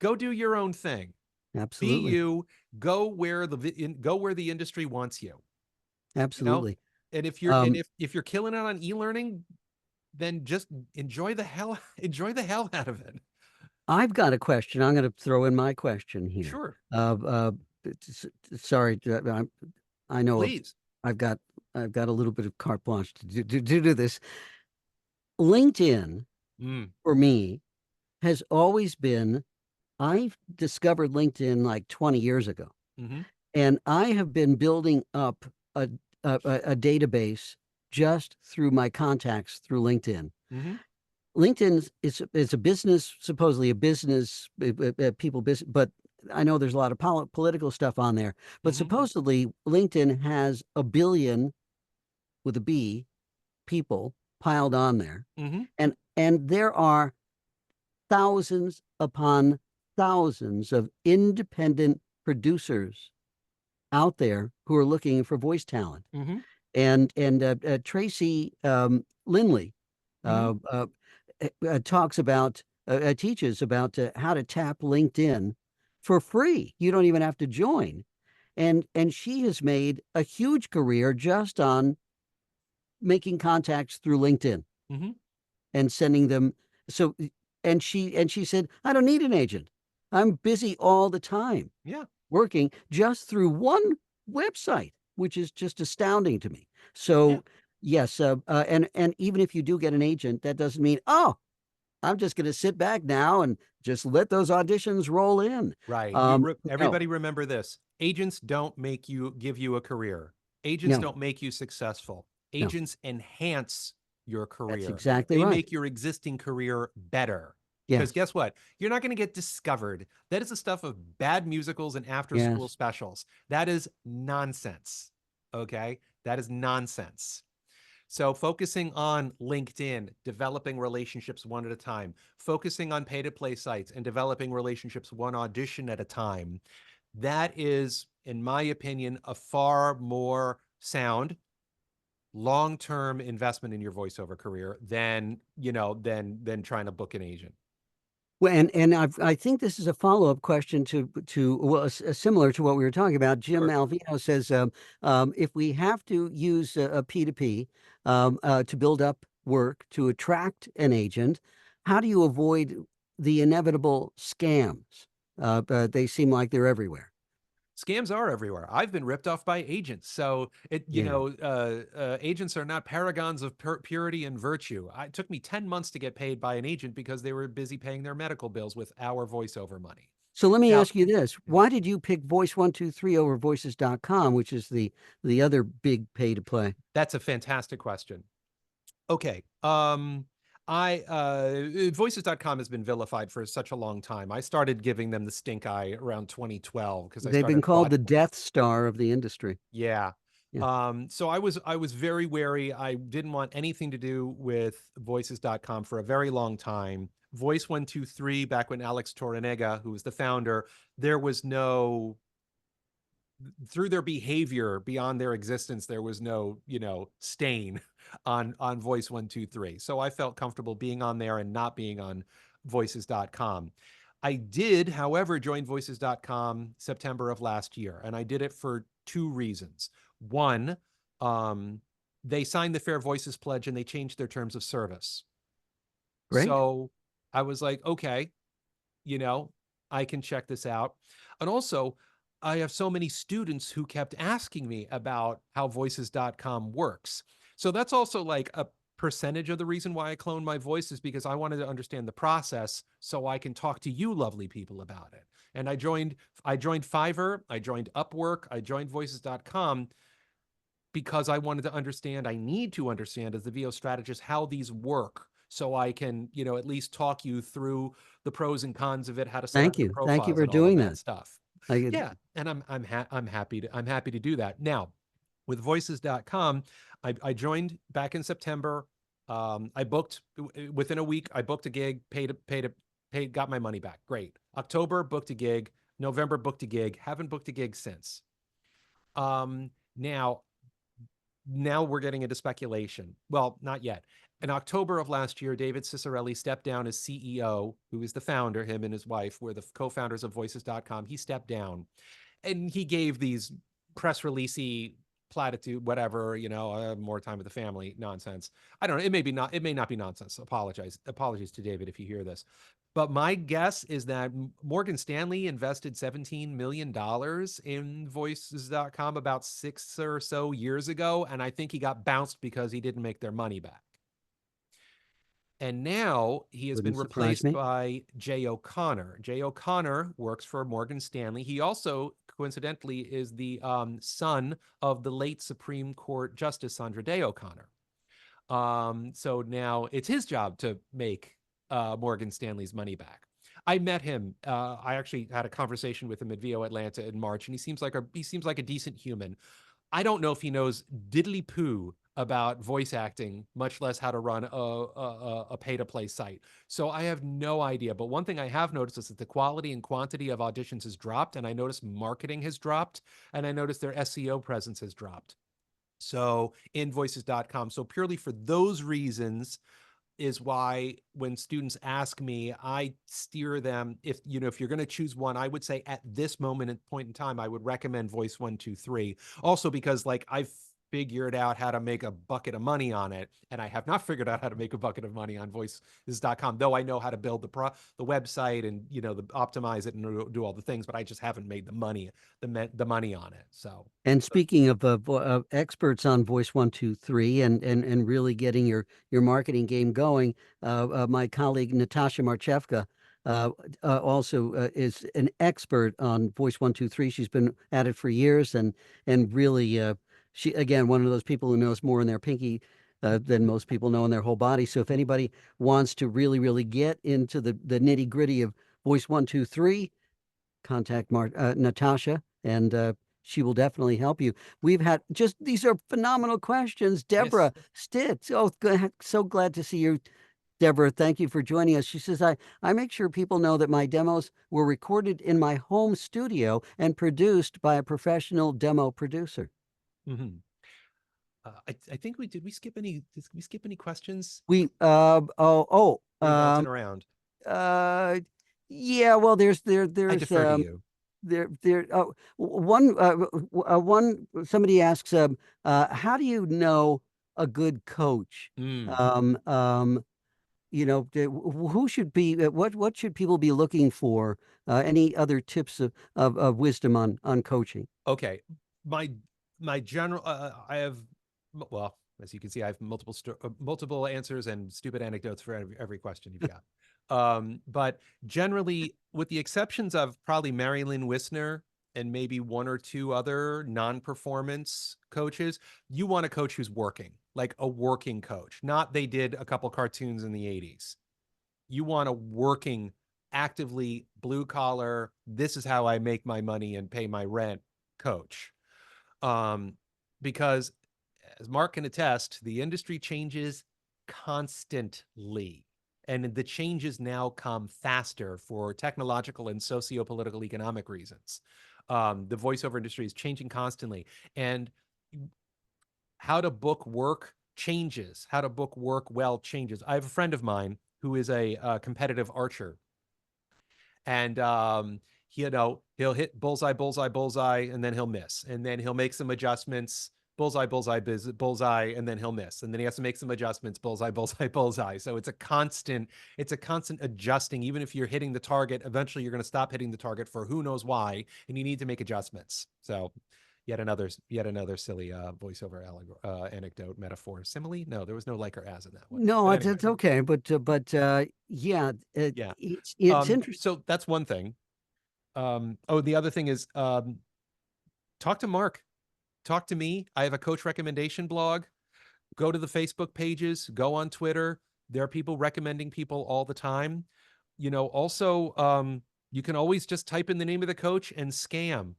Go do your own thing. Be absolutely, you. Go where the industry wants you. You know, absolutely. and Um, if you're killing it on e-learning, then just enjoy the hell out of it. I've got a question. I'm going to throw in my question here. Sure, S- Sorry, I know please. I've got a little bit of carte blanche to do this. LinkedIn Mm, for me has always been. I discovered LinkedIn like 20 years ago, mm-hmm, and I have been building up a a database just through my contacts through LinkedIn. mm-hmm, LinkedIn is a business, supposedly a business, people business, but I know there's a lot of political stuff on there. But mm-hmm, supposedly LinkedIn has a billion with a B people piled on there, mm-hmm, and there are thousands upon thousands of independent producers out there who are looking for voice talent. mm-hmm, And Tracy Lindley mm-hmm. uh, uh, talks about teaches about how to tap LinkedIn for free. You don't even have to join, and she has made a huge career just on making contacts through LinkedIn Mm-hmm. and sending them. So, and she said, I don't need an agent. I'm busy all the time Yeah, working just through one website, which is just astounding to me. yeah, So, yes, and even if you do get an agent, that doesn't mean, oh, I'm just going to sit back now and just let those auditions roll in. right. No, Everybody remember this. Agents don't give you a career. Agents no, don't make you successful. no. Agents enhance your That's career. exactly They right. make your existing career better. Because Yes, guess what? You're not going to get discovered. That is the stuff of bad musicals and after school yes. specials. That is nonsense. Okay? That is nonsense. So focusing on LinkedIn, developing relationships one at a time, focusing on pay to play sites and developing relationships one audition at a time. That is, in my opinion, a far more sound long-term investment in your voiceover career than, than trying to book an agent. Well, and I think this is a follow-up question to well, similar to what we were talking about. Jim Sure. Alvino says, if we have to use a P2P to build up work to attract an agent, how do you avoid the inevitable scams? They seem like they're everywhere. Scams are everywhere. I've been ripped off by agents. So Yeah. agents are not paragons of purity and virtue. It took me 10 months to get paid by an agent because they were busy paying their medical bills with our voiceover money. So let me Now, ask you this. Why did you pick Voice123 over Voices.com, which is the other big pay to play? that's a fantastic question. Okay. I voices.com has been vilified for such a long time. I started giving them the stink eye around 2012 because I They've been started called the Death Star of the industry. yeah. Yeah. So I was very wary. I didn't want anything to do with voices.com for a very long time. Voice 123, back when Alex Torrenega, who was the founder, there was no through their behavior beyond their existence, there was no, stain on Voice 123. So I felt comfortable being on there and not being on voices.com. I did, however, join voices.com September of last year, and I did it for two reasons. One, they signed the Fair Voices Pledge and they changed their terms of service. Great. So I was like, okay, you know, I can check this out. And also, I have so many students who kept asking me about how voices.com works. So that's also like a percentage of the reason why I cloned my voice, is because I wanted to understand the process so I can talk to you lovely people about it. And I joined Fiverr, I joined Upwork, I joined voices.com because I wanted to understand, I need to understand as the VO strategist how these work, so I can, at least talk you through the pros and cons of it, how to set up Thank your you. Thank you profiles for and all of doing that that. stuff. I, Yeah, and I'm happy to do that. With voices.com, I joined back in September. I booked within a week. I booked a gig, got my money back. Great. October booked a gig. November booked a gig. Haven't booked a gig since. Now now we're getting into speculation. Well, not yet. In October of last year, David Cicerelli stepped down as CEO, who is the founder, him and his wife were the co-founders of voices.com. He stepped down and he gave these press releasey platitude, whatever, more time with the family nonsense. I don't know. It may not be nonsense. Apologies to David if you hear this. But my guess is that Morgan Stanley invested $17 million in voices.com about 6 or so years ago. And I think he got bounced because he didn't make their money back. And now he has been wouldn't surprise replaced me. by Jay O'Connor. Jay O'Connor works for Morgan Stanley. He also, coincidentally, is the son of the late Supreme Court Justice Sandra Day O'Connor. So now it's his job to make Morgan Stanley's money back. I met him. I actually had a conversation with him at VO Atlanta in March, and he seems like a decent human. I don't know if he knows diddly poo about voice acting, much less how to run a pay-to-play site. So I have no idea. But one thing I have noticed is that the quality and quantity of auditions has dropped, and I noticed marketing has dropped, and I noticed their SEO presence has dropped. So in voices.com. So purely for those reasons is why when students ask me, I steer them. If you're going to choose one, I would say at this point in time, I would recommend Voice 123. Also because like I've figured out how to make a bucket of money on it, and I have not figured out how to make a bucket of money on voices.com, though I know how to build the website and optimize it and do all the things, but I just haven't made the money on it. So And speaking of experts on Voice 123 and really getting your marketing game going, my colleague Natasha Marchevka is an expert on Voice 123. She's been at it for years and really she again one of those people who knows more in their pinky than most people know in their whole body. So if anybody wants to really get into the nitty gritty of Voice 123, contact Natasha, and she will definitely help you. We've had just these are phenomenal questions. yes. Deborah Stitt. Oh, so glad to see you, Deborah. Thank you for joining us. She says, I make sure people know that my demos were recorded in my home studio and produced by a professional demo producer. Mm-hmm. I think did we skip any questions? We, uh, oh, oh, We bouncing um, around. uh, yeah, well, I there's, defer to you. one somebody asks how do you know a good coach Mm. um um who should be what should people be looking for any other tips of wisdom on coaching. Okay. My my general I have well, as you can see, I have multiple answers and stupid anecdotes for every question you've got. But generally, with the exceptions of probably Mary Lynn Wisner and maybe one or two other non-performance coaches, you want a coach who's working, like a working coach, not they did a couple cartoons in the 80s. You want a working, actively blue collar, this is how I make my money and pay my rent coach. Um, because as Marc can attest, the industry changes constantly. And the changes now come faster for technological and socio-political economic reasons. The voiceover industry is changing constantly, and how to book work changes. How to book work well changes. I have a friend of mine who is a competitive archer, and he'll hit bullseye, bullseye, bullseye, and then he'll miss, and then he'll make some adjustments. Bullseye, bullseye, bullseye, and then he'll miss, and then he has to make some adjustments. Bullseye, bullseye, bullseye. So it's a constant adjusting. Even if you're hitting the target, eventually you're going to stop hitting the target for who knows why, and you need to make adjustments. So yet another silly voiceover anecdote, metaphor, simile. No, there was no like or as in that one. No, But it's, anyway, it's okay, but yeah, yeah. it's interesting. So that's one thing. Oh, the other thing is, talk to Marc, talk to me. I have a coach recommendation blog. Go to the Facebook pages, go on Twitter. There are people recommending people all the time. Also, you can always just type in the name of the coach and scam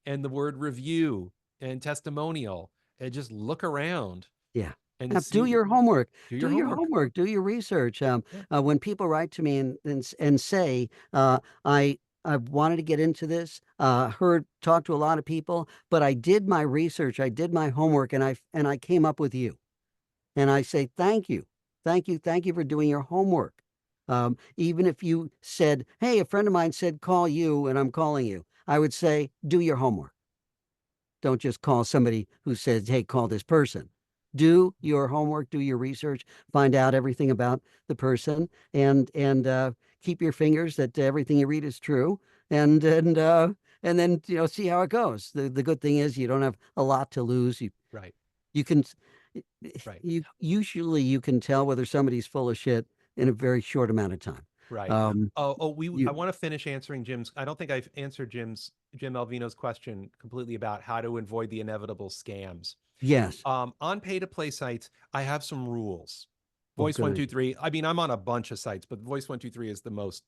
and the word review and testimonial and just look around Yeah. and Now, do see, your homework. do your Do your homework. homework. Do your research. Yeah. When people write to me and say, I wanted to get into this, talked to a lot of people, but I did my research, I did my homework, and I came up with you. And I say, thank you, thank you for doing your homework. Even if you said, hey, a friend of mine said call you, and I'm calling you, I would say, do your homework. Don't just call somebody who says, hey, call this person. Do your homework, do your research, find out everything about the person, and keep your fingers that everything you read is true, and then see how it goes. The good thing is you don't have a lot to lose. Right. You can Right. you can tell whether somebody's full of shit in a very short amount of time. Right. Um, I you want to finish answering Jim's. I don't think I've answered Jim Alvino's question completely about how to avoid the inevitable scams. yes. On pay to play sites, I have some rules. Oh, Voice one good. two three. I mean, I'm on a bunch of sites, but Voice 123 is the most,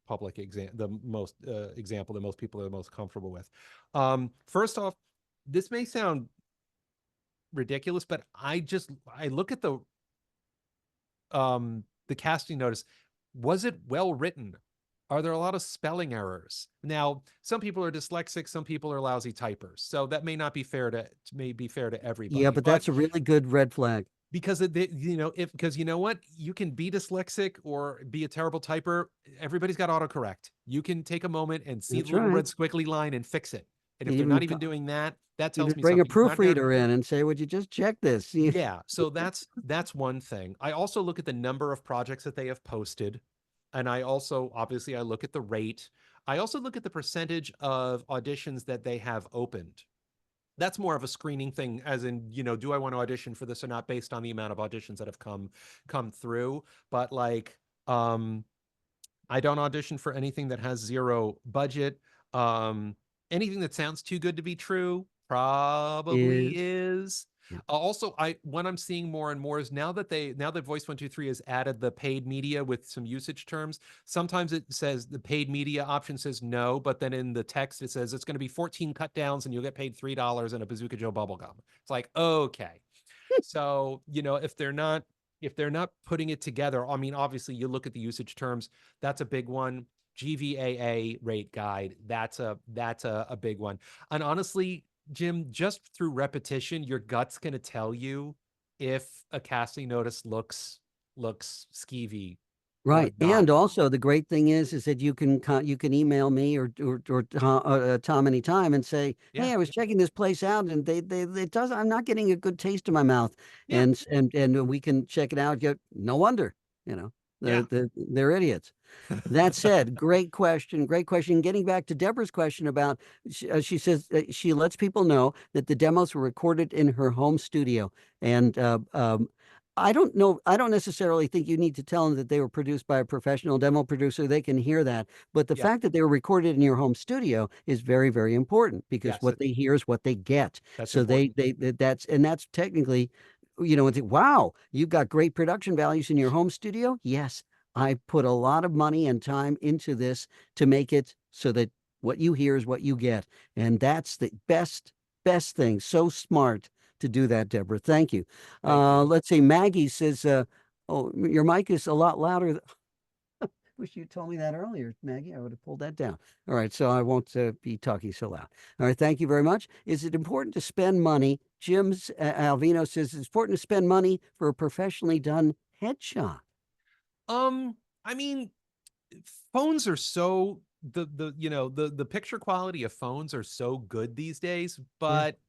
public the most example that most people are the most comfortable with. First off, this may sound ridiculous, but I look at the casting notice. Was it well written? Are there a lot of spelling errors? Now, some people are dyslexic, some people are lousy typers, so that may be fair to Yeah, everybody. but But that's a really good red flag. because because you know what, you can be dyslexic or be a terrible typer. Everybody's got autocorrect. You can take a moment and see the That's little right. red squiggly line and fix it. And if they're not Even even doing that, that tells even me bring a something's not done. proofreader in and say, "Would you just check this?" Yeah, so that's one thing. I also look at the number of projects that they have posted, and I also obviously I look at the rate. I also look at the percentage of auditions that they have opened. That's more of a screening thing, as in, do I want to audition for this or not, based on the amount of auditions that have come through. But like, I don't audition for anything that has zero budget. Um, Anything that sounds too good to be true probably Is is. yeah. Also, what I'm seeing more and more is now that Voice 123 has added the paid media with some usage terms. Sometimes it says the paid media option says no, but then in the text it says it's going to be 14 cut downs and you'll get paid $3 and a Bazooka Joe bubblegum. It's like, okay. So, if they're not putting it together, I mean, obviously you look at the usage terms, that's a big one. GVAA rate guide, that's a big one. And honestly, Jim, just through repetition, your gut's going to tell you if a casting notice looks skeevy or Right. not. And also the great thing is that you can email me or Tom anytime and say, Yeah. "Hey, I was checking this place out and it does I'm not getting a good taste in my mouth." Yeah. And we can check it out. No wonder, you know, Yeah. they're idiots. That said, great question. Great question. Getting back to Deborah's question about, she says she lets people know that the demos were recorded in her home studio. And I don't know. I don't necessarily think you need to tell them that they were produced by a professional demo producer. They can hear that. But the Yeah. fact that they were recorded in your home studio is very, very important because Yes, what they hear is what they get. that's So important. that's technically, wow, you've got great production values in your home studio. Yes, I put a lot of money and time into this to make it so that what you hear is what you get. And that's the best thing. So smart to do that, Deborah. Thank you. Thank you. Let's see. Maggie says, oh, your mic is a lot louder. Wish you told me that earlier, Maggie. I would have pulled that down. All right, so I won't be talking so loud. All right, thank you very much. Is it important to spend money? Jim's Alvino says it's important to spend money for a professionally done headshot. I mean, phones are so the picture quality of phones are so good these days, Yeah. but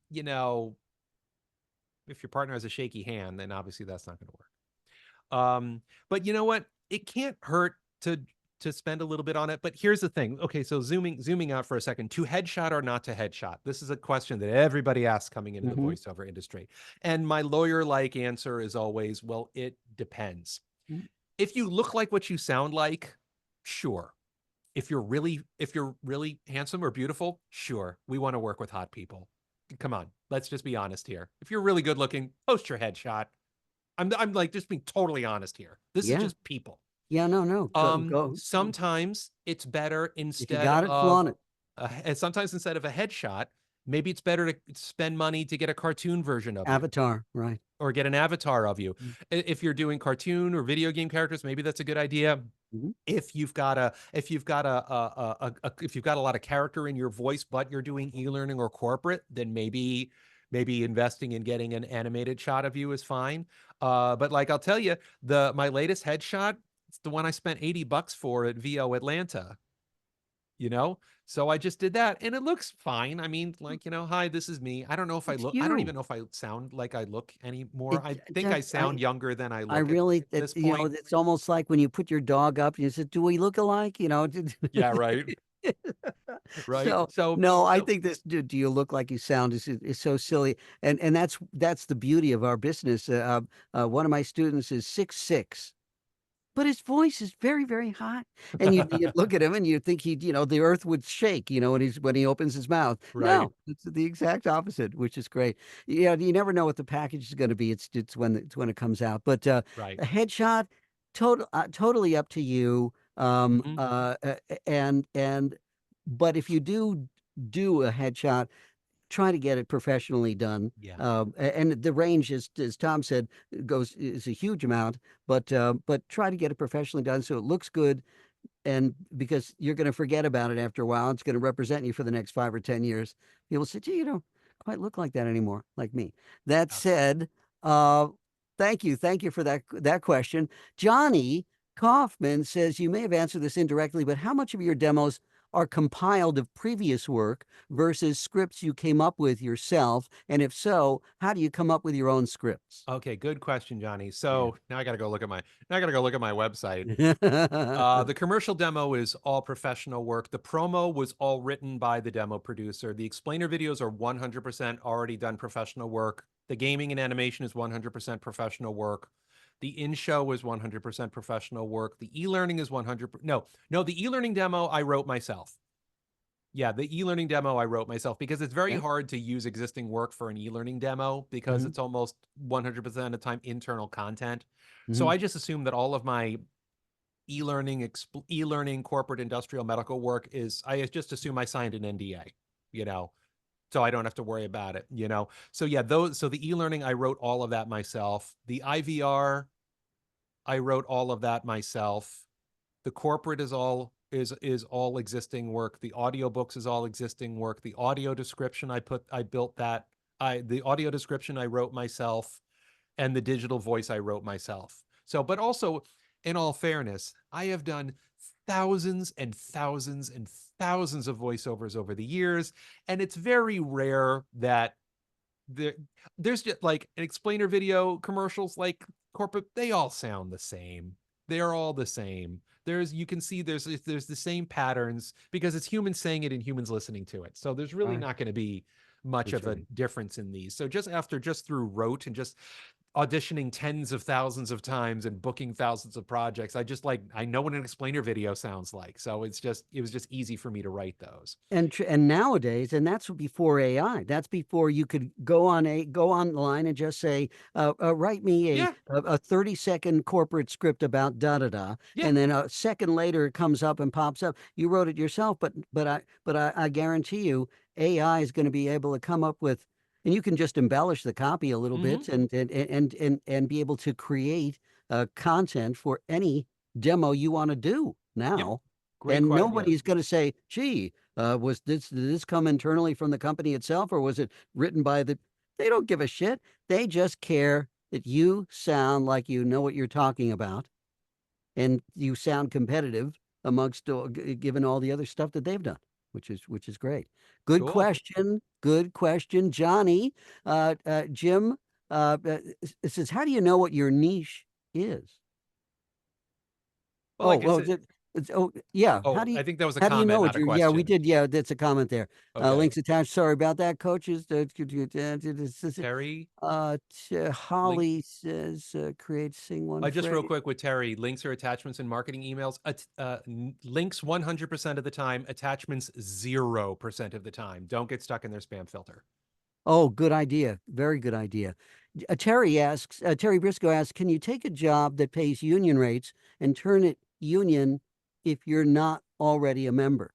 if your partner has a shaky hand, then obviously that's not going to work. But you know what? It can't hurt to spend a little bit on it. But here's the thing. Okay, so zooming out for a second, to headshot or not to headshot? This is a question that everybody asks coming into the Mm-hmm. voiceover industry. And my lawyer-like answer is always, well, it depends. If you look like what you sound like, sure. If you're really handsome or beautiful, sure. We want to work with hot people. Come on, let's just be honest here. If you're really good looking, post your headshot. I'm like just being totally honest here. This is Yeah. just people. Yeah. No. No. Go. Sometimes it's better If you instead got it, of flaunt it. and sometimes instead of a headshot, maybe it's better to spend money to get a cartoon version of you Avatar. Right. or get an avatar of you. If you're doing cartoon or video game characters, maybe that's a good idea. Mm-hmm. If you've got a lot of character in your voice, but you're doing e-learning or corporate, then maybe investing in getting an animated shot of you is fine. But like I'll tell you, my latest headshot, it's the one I spent $80 for at VO Atlanta. So I just did that and it looks fine. I mean, like, hi, this is me. I don't know if It's I don't you. even know if I sound like I look anymore. It I think I just sound younger than I I look at really, this point. it's almost like when you put your dog up and you said, "Do we look alike?" Yeah, right. Right. So no, I think this. Do you look like you sound is so silly, and that's the beauty of our business. One of my students is 6'6", but his voice is very, very high. And you look at him and you think the earth would shake, when he opens his mouth. Right. No, it's the exact opposite, which is great. Yeah, you never know what the package is going to be. It's when it comes out. But Right. a headshot, totally up to you. Mhm. And but if you do a headshot, try to get it professionally done. Yeah. And the range, as Tom said, is a huge amount, but try to get it professionally done so it looks good, and because you're going to forget about it after a while, it's going to represent you for the next 5 or 10 years. People say, "Gee, you don't quite look like that anymore," like me. That Yeah. said, uh, thank you for that question. Johnny Kaufman says you may have answered this indirectly, but how much of your demos are compiled of previous work versus scripts you came up with yourself? And if so, how do you come up with your own scripts? Okay, good question, Johnny. Yeah. So now I gotta go look at my website. Yeah. The commercial demo is all professional work. The promo was all written by the demo producer. The explainer videos are 100% already done professional work. The gaming and animation is 100% professional work. The in-show is 100% professional work. The e-learning is 100. No, the e-learning demo I wrote myself. Yeah, the e-learning demo I wrote myself because it's very hard to use existing work for an e-learning demo because Mhm, it's almost 100% of the time internal content. So mhm. I just assume that all of my e-learning corporate industrial medical work is I just assume I signed an NDA, you know, so I don't have to worry about it. So yeah, so the e-learning I wrote all of that myself. The IVR I wrote all of that myself. The corporate is all existing work. The audiobooks is all existing work. The audio description I built that. The audio description I wrote myself, and the digital voice I wrote myself. So, but also, in all fairness, I have done thousands and thousands and thousands of voiceovers over the years, and it's very rare that there there's just like an explainer video commercials like corporate, they all sound the same. They're all the same. You can see there's the same patterns because it's humans saying it and humans listening to it. So there's really Right, not going to be much that's of a right. difference in these. So just through rote and just auditioning tens of thousands of times and booking thousands of projects, I know what an explainer video sounds like. So it was just easy for me to write those. And nowadays, and that's before AI. That's before you could go online and just say, "Write me Yeah. a 30-second corporate script about da da da," Yeah. and then a second later it comes up and pops up. You wrote it yourself, but I guarantee you, AI is going to be able to come up with, and you can just embellish the copy a little Hmm. bit and be able to create content for any demo you want to do. Yep. now. Great And question. Yeah. nobody's going to say, gee, did this come internally from the company itself or was it written by the, they don't give a shit. They just care that you sound like you know what you're talking about and you sound competitive amongst given all the other stuff that they've done, which is great. Good Cool. question. Good question, Johnny. Jim says, how do you know what your niche is? Well, Oh, like I well, said, oh, yeah. oh, I think that was a How do you know comment, what not a you're? Yeah, we question. did. Yeah, that's a comment there. Okay. Links attached. Sorry about that, coaches. Terry, Uh, link. Holly says, create sing one Just real phrase. quick with Terry, links or attachments in marketing emails. Links 100% of the time, attachments 0% of the time. Don't get stuck in their spam filter. Oh, good idea. Very good idea. Terry Briscoe asks, can you take a job that pays union rates and turn it union if you're not already a member?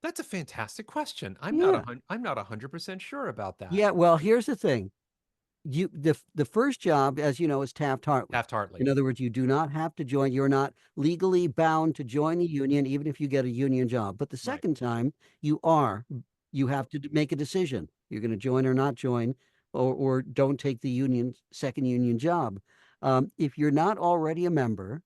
That's a fantastic question. Yeah. I'm not 100% sure about that. Yeah. Well, here's the thing. The first job, as you know, is Taft-Hartley. Taft Hartley. In other words, you do not have to join. You're not legally bound to join a union, even if you get a union job. But the Right. second time, you are. You have to make a decision. You're going to join or not join, or don't take the union second union job. If you're not already a member,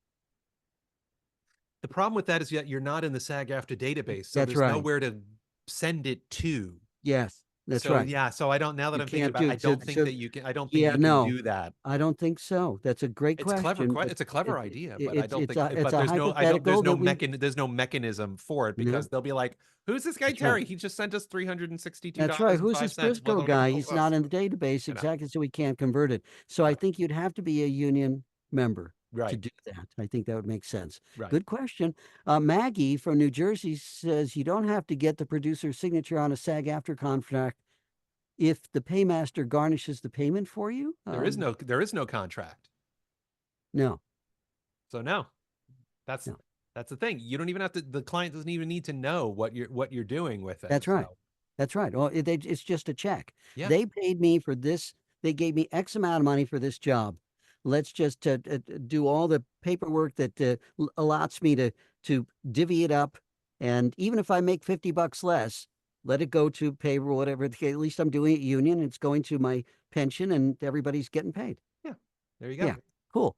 The problem with that is that you're not in the SAG-AFTRA database, so that's there's right. nowhere to send it to. Yes, that's So right. yeah, so I don't, now that You I'm thinking can't about it, do so. So I don't think yeah, you can no, do that. I don't think so. That's a great It's clever. question, but It's a clever idea, but I don't it's think. it's But a there's no. I don't. hypothetical that we There's no mechanism for it no. because they'll be like, "Who's this guy That's right. Terry? He just sent us $362 That's right. and Who's five this cents. What Briscoe the guy? hell is He's not this?" in the database You know. exactly, so we can't convert it. So I Right. think you'd have to be a union member to Right. do that. I think that would make sense. Right. Good question. Maggie from New Jersey says you don't have to get the producer's signature on a SAG-AFTRA contract if the paymaster garnishes the payment for you. There is no contract. No, So no, that's no. that's the thing. You don't even have to. The client doesn't even need to know what you're doing with it. That's right. So That's right. Well, it's just a check. yeah. They paid me for this. They gave me X amount of money for this job. Let's just do all the paperwork that allows me to divvy it up. And even if I make $50 less, let it go to payroll, whatever. At least I'm doing it union. It's going to my pension, and everybody's getting paid. Yeah. There you go. Yeah, cool.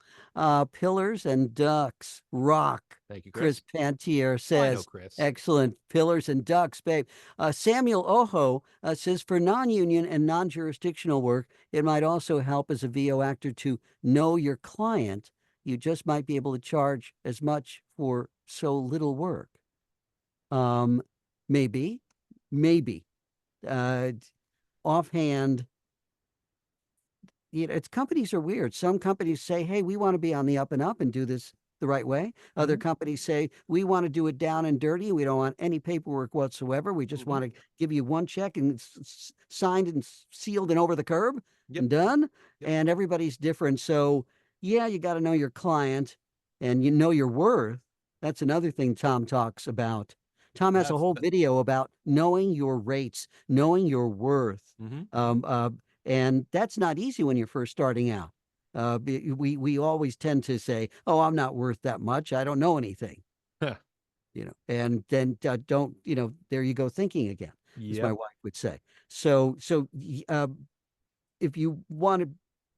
Pillars and Ducks rock. Thank you, Chris Chris. Pantier Oh, I know says, Chris. excellent. Pillars and Ducks, babe. Samuel Oho says, for non-union and non-jurisdictional work, it might also help as a VO actor to know your client. You just might be able to charge as much for so little work. Um, maybe, maybe. Uh, Offhand, it's companies are weird. Some companies say, "Hey, we want to be on the up and up and do this the right way." Other Hmm. companies say, "We want to do it down and dirty. We don't want any paperwork whatsoever. We just Hmm. want to give you one check and signed and sealed and over the curb Yep. and done." Yep. And everybody's different. So, yeah, you got to know your client and you know your worth. That's another thing Tom talks about. Tom has a That's whole video about knowing your rates, knowing your worth. hmm Um, uh, and that's not easy when you're first starting out. We always tend to say, "Oh, I'm not worth that much. I don't know anything," and then don't there you go thinking again, as my Yep. wife would say. So if you want to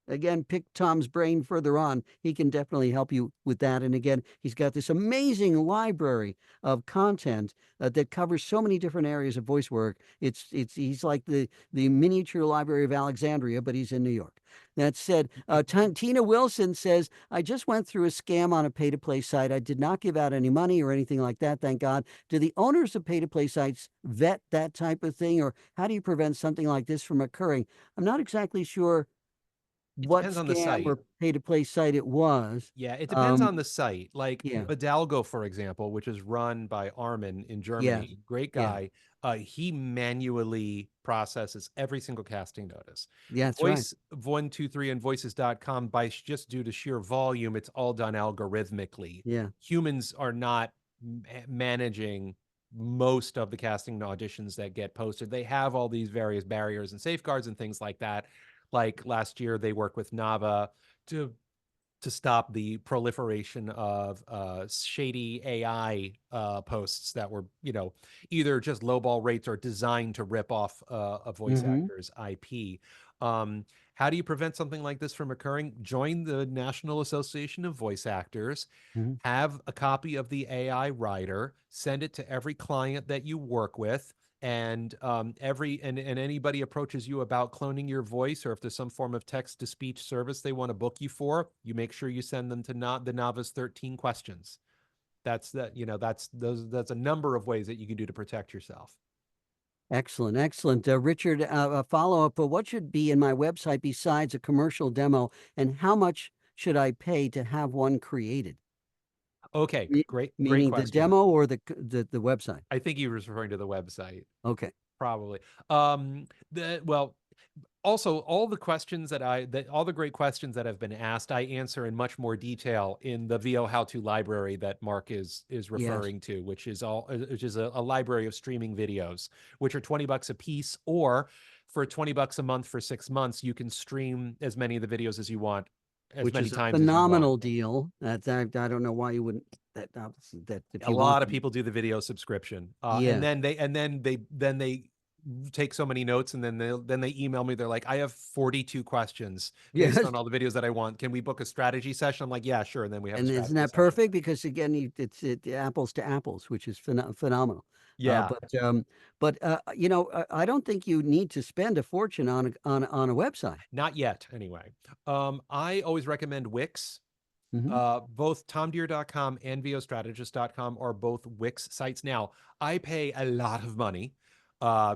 again pick Tom's brain further on, he can definitely help you with that. And again, he's got this amazing library of content that covers so many different areas of voice work. It's he's like the miniature library of Alexandria, but he's in New York. That said, Tina Wilson says, I just went through a scam on a pay to play site. I did not give out any money or anything like that, thank God. Do the owners of pay to play sites vet that type of thing, or how do you prevent something like this from occurring? I'm not exactly sure It what depends on the scam site. or pay to play site it was. Yeah, it depends Um, on the site. Like yeah, Badalgo, for example, which is run by Armin in yeah, Germany, great yeah, guy. He manually processes every single casting notice. yeah, that's right. Voice 123 and voices.com, by just due to sheer volume, it's all done algorithmically. Yeah, Humans are not managing most of the casting auditions that get posted. They have all these various barriers and safeguards and things like that. Like last year, they worked with Nava to to stop the proliferation of shady AI posts that were, either just lowball rates or designed to rip off a voice Mm-hmm. actor's IP. How do you prevent something like this from occurring? Join the National Association of Voice Actors. Mm-hmm. Have a copy of the AI writer. Send it to every client that you work with, and anybody approaches you about cloning your voice, or if there's some form of text to speech service they want to book you for, you make sure you send them to not the novice 13 questions. That's a number of ways that you can do to protect yourself. Excellent, excellent. Richard, a follow-up, what should be in my website besides a commercial demo, and how much should I pay to have one created? Okay, great Meaning the question. demo or the website? I think he was referring to the website, Okay. probably. Well, also, all the questions all the great questions that have been asked, I answer in much more detail in the VO How-To library that Marc is Yes. referring to, which is a library of streaming videos, which are $20 a piece, or for $20 a month for 6 months, you can stream as many of the videos as you want, as Which many is a times as you want. phenomenal deal. I don't know why you wouldn't, that if A you want lot of to. people do the video subscription, and Yes. then they take so many notes, and then they email me. They're like, I have 42 questions based Yes. on all the videos that I want. Can we book a strategy session? I'm like, yeah, sure. And then we have a And isn't strategy that session. perfect? Because again, it's apples to apples, which is phenomenal. Uh, Yeah, but um, I don't think you need to spend a fortune on a website. not yet anyway. I always recommend Wix. Hmm. Both TomDeere.com and VOStrategist.com are both Wix sites. Now, I pay a lot of money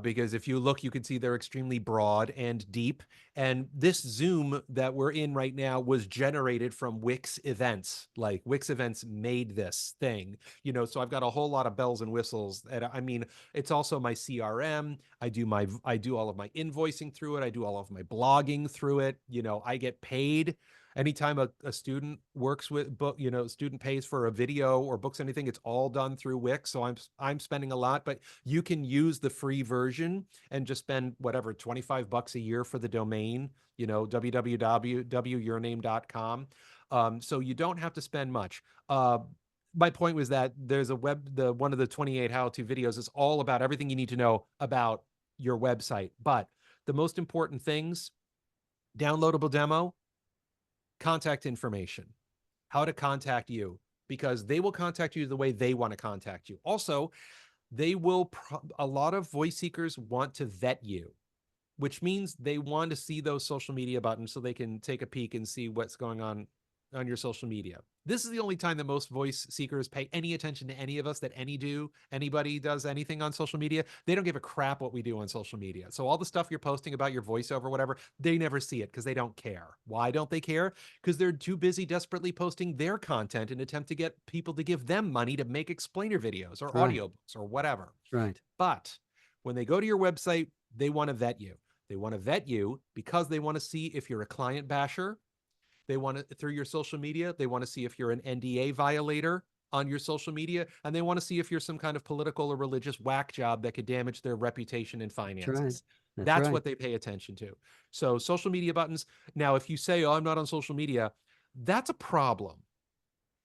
because if you look, you can see they're extremely broad and deep. And this Zoom that we're in right now was generated from Wix events. Like Wix events made this thing, so I've got a whole lot of bells and whistles. And I mean, it's also my CRM. I do all of my invoicing through it. I do all of my blogging through it. I get paid anytime a student works with book, student pays for a video or books anything, it's all done through Wix. So I'm spending a lot, but you can use the free version and just spend whatever, $25 a year for the domain, www.yourname.com. So you don't have to spend much. My point was that there's one of the 28 how-to videos is all about everything you need to know about your website. But the most important things: downloadable demo, contact information, how to contact you, because they will contact you the way they want to contact you. Also, a lot of voice seekers want to vet you, which means they want to see those social media buttons so they can take a peek and see what's going on your social media. This is the only time that most voice seekers pay any attention to any of us, that anybody does anything on social media. They don't give a crap what we do on social media. So all the stuff you're posting about your voiceover, whatever, they never see it because they don't care. Why don't they care? Because they're too busy desperately posting their content in an attempt to get people to give them money to make explainer videos or That's right. audiobooks or whatever. That's right. But when they go to your website, they want to vet you. They want to vet you because they want to see if you're a client basher. They want to, through your social media, they want to see if you're an NDA violator on your social media, and they want to see if you're some kind of political or religious whack job that could damage their reputation and That's right. finances. That's That's right. what they pay attention to. So social media buttons. Now, if you say, oh, I'm not on social media, that's a problem,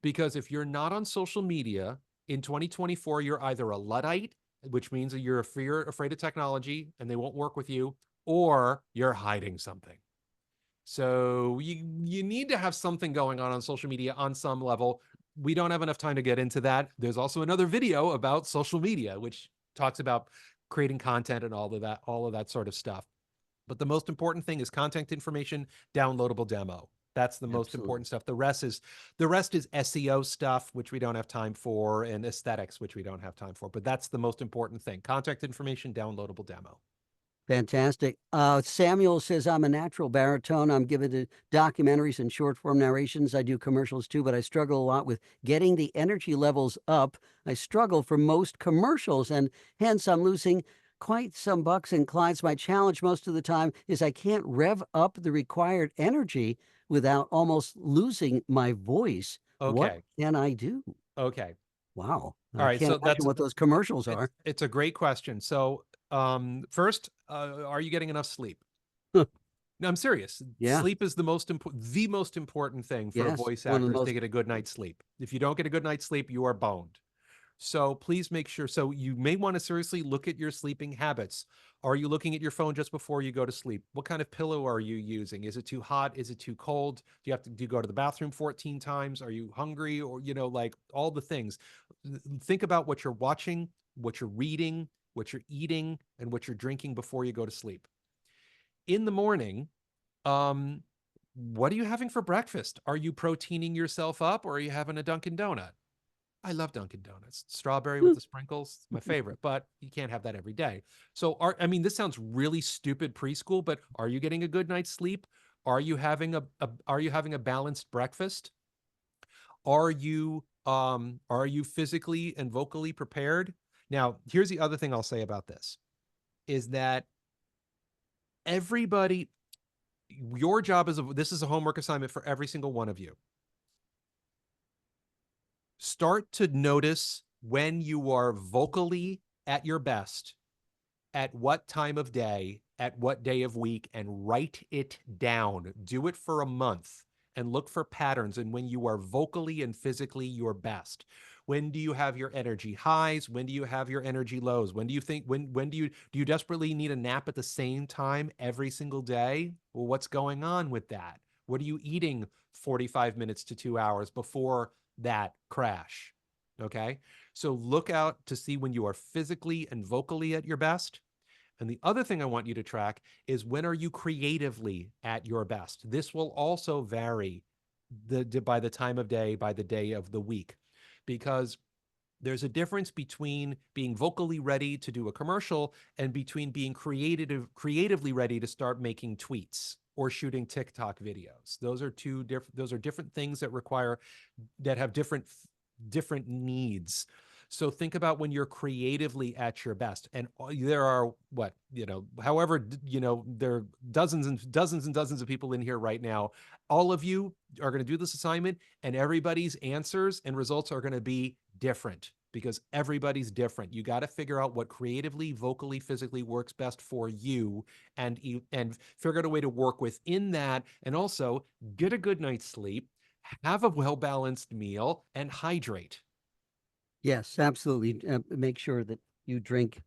because if you're not on social media in 2024, you're either a Luddite, which means that you're afraid of technology and they won't work with you, or you're hiding something. So you need to have something going on social media on some level. We don't have enough time to get into that. There's also another video about social media, which talks about creating content and all of that sort of stuff. But the most important thing is contact information, downloadable demo. That's the most Absolutely. important stuff. The rest is SEO stuff, which we don't have time for, and aesthetics, which we don't have time for. But that's the most important thing: contact information, downloadable demo. Fantastic. Samuel says, I'm a natural baritone. I'm given to documentaries and short form narrations. I do commercials too, but I struggle a lot with getting the energy levels up. I struggle for most commercials, and hence I'm losing quite some bucks and clients. My challenge most of the time is I can't rev up the required energy without almost losing my voice. What Okay. can I do? Okay. Wow. All I right. can't So imagine what those commercials it's are. it's a great question. So first, are you getting enough sleep? No, I'm serious. Yeah. Sleep is the most important thing for a Yes. voice One of the actor is to most. get a good night's sleep. If you don't get a good night's sleep, you are boned. So please make sure. So you may want to seriously look at your sleeping habits. Are you looking at your phone just before you go to sleep? What kind of pillow are you using? Is it too hot? Is it too cold? Do you go to the bathroom 14 times? Are you hungry? Or, like all the things. Think about what you're watching, what you're reading, what you're eating, and what you're drinking before you go to sleep. In the morning, um, what are you having for breakfast? Are you proteining yourself up or are you having a Dunkin' Donut? I love Dunkin' Donuts. Strawberry with the sprinkles, my favorite, but you can't have that every day. So, this sounds really stupid preschool, but are you getting a good night's sleep? Are you having a balanced breakfast? Are you physically and vocally prepared? Now, here's the other thing I'll say about this is that everybody, your job this is a homework assignment for every single one of you. Start to notice when you are vocally at your best, at what time of day, at what day of week, and write it down. Do it for a month and look for patterns and when you are vocally and physically your best. When do you have your energy highs? When do you have your energy lows? When do you think when do you desperately need a nap at the same time every single day? Well, what's going on with that? What are you eating 45 minutes to 2 hours before that crash? Okay? So look out to see when you are physically and vocally at your best. And the other thing I want you to track is when are you creatively at your best? This will also vary by the time of day, by the day of the week, because there's a difference between being vocally ready to do a commercial and between being creatively ready to start making tweets or shooting TikTok videos. Those are different things that have different needs. So think about when you're creatively at your best. And there are however, there are dozens and dozens and dozens of people in here right now. All of you are going to do this assignment and everybody's answers and results are going to be different because everybody's different. You got to figure out what creatively, vocally, physically works best for you and figure out a way to work within that and also get a good night's sleep, have a well-balanced meal, and hydrate. Yes, absolutely. Make sure that you drink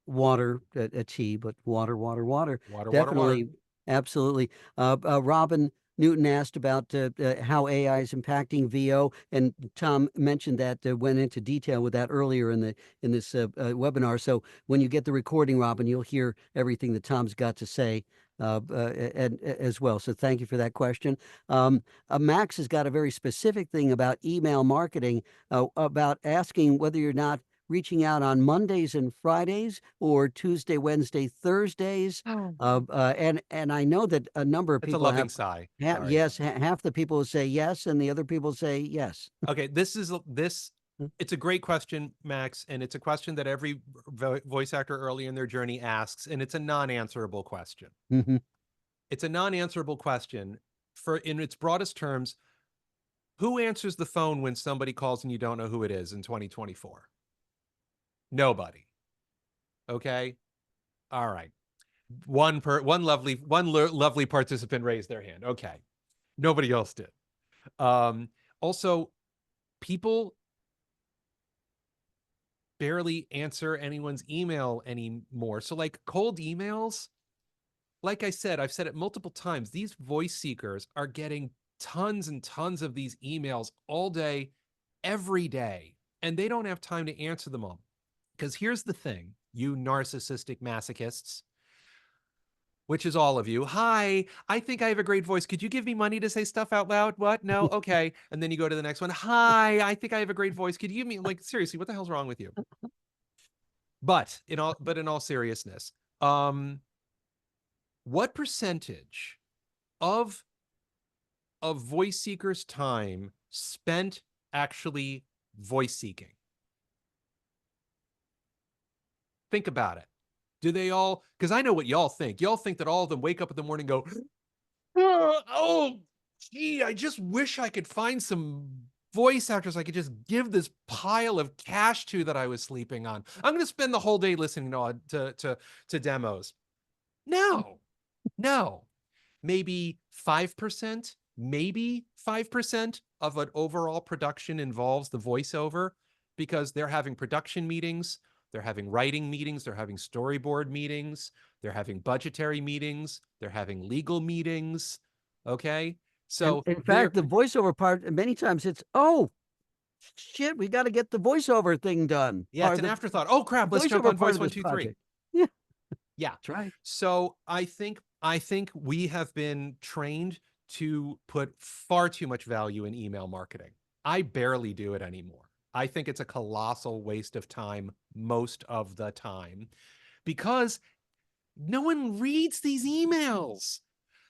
water, a tea, but water, water, water. Water, water, water. Definitely, absolutely. Robin Newton asked about how AI is impacting VO, and Tom mentioned that, went into detail with that earlier in this webinar. So when you get the recording, Robin, you'll hear everything that Tom's got to say. And as well. So thank you for that question. Max has got a very specific thing about email marketing, about asking whether you're not reaching out on Mondays and Fridays or Tuesday, Wednesday, Thursdays. Oh. And I know that a number of It's a people loving sigh. Sorry. yes, half the people say yes, and the other people say yes. Okay, it's a great question, Max, and it's a question that every voice actor early in their journey asks, and it's a non-answerable question. Mhm. It's a non-answerable question in its broadest terms. Who answers the phone when somebody calls and you don't know who it is in 2024? Nobody. Okay? All right. One lovely participant raised their hand. Okay. Nobody else did. Also, people barely answer anyone's email anymore. So, like cold emails, like I said, I've said it multiple times, these voice seekers are getting tons and tons of these emails all day, every day, and they don't have time to answer them all. Because here's the thing, you narcissistic masochists, which is all of you. Hi, I think I have a great voice. Could you give me money to say stuff out loud? What? No? Okay. And then you go to the next one. Hi, I think I have a great voice. Could you give me, like, seriously, what the hell's wrong with you? But in all seriousness, what percentage of voice seekers' time spent actually voice seeking? Think about it. Do they all, because I know what y'all think. Y'all think that all of them wake up in the morning and go, oh, gee, I just wish I could find some voice actors I could just give this pile of cash to that I was sleeping on. I'm going to spend the whole day listening to demos. No, no. maybe 5%, maybe 5% of an overall production involves the voiceover, because they're having production meetings, they're having writing meetings, they're having storyboard meetings, they're having budgetary meetings, they're having legal meetings. Okay. And So in they're, fact, the voiceover part, many times it's, oh, shit, we got to get the voiceover thing done, yeah, or it's an the afterthought. Oh crap, let's jump voiceover on part voice of one, this two, three. project. Yeah, Yeah. that's right. So I think we have been trained to put far too much value in email marketing. I barely do it anymore. I think it's a colossal waste of time most of the time, because no one reads these emails.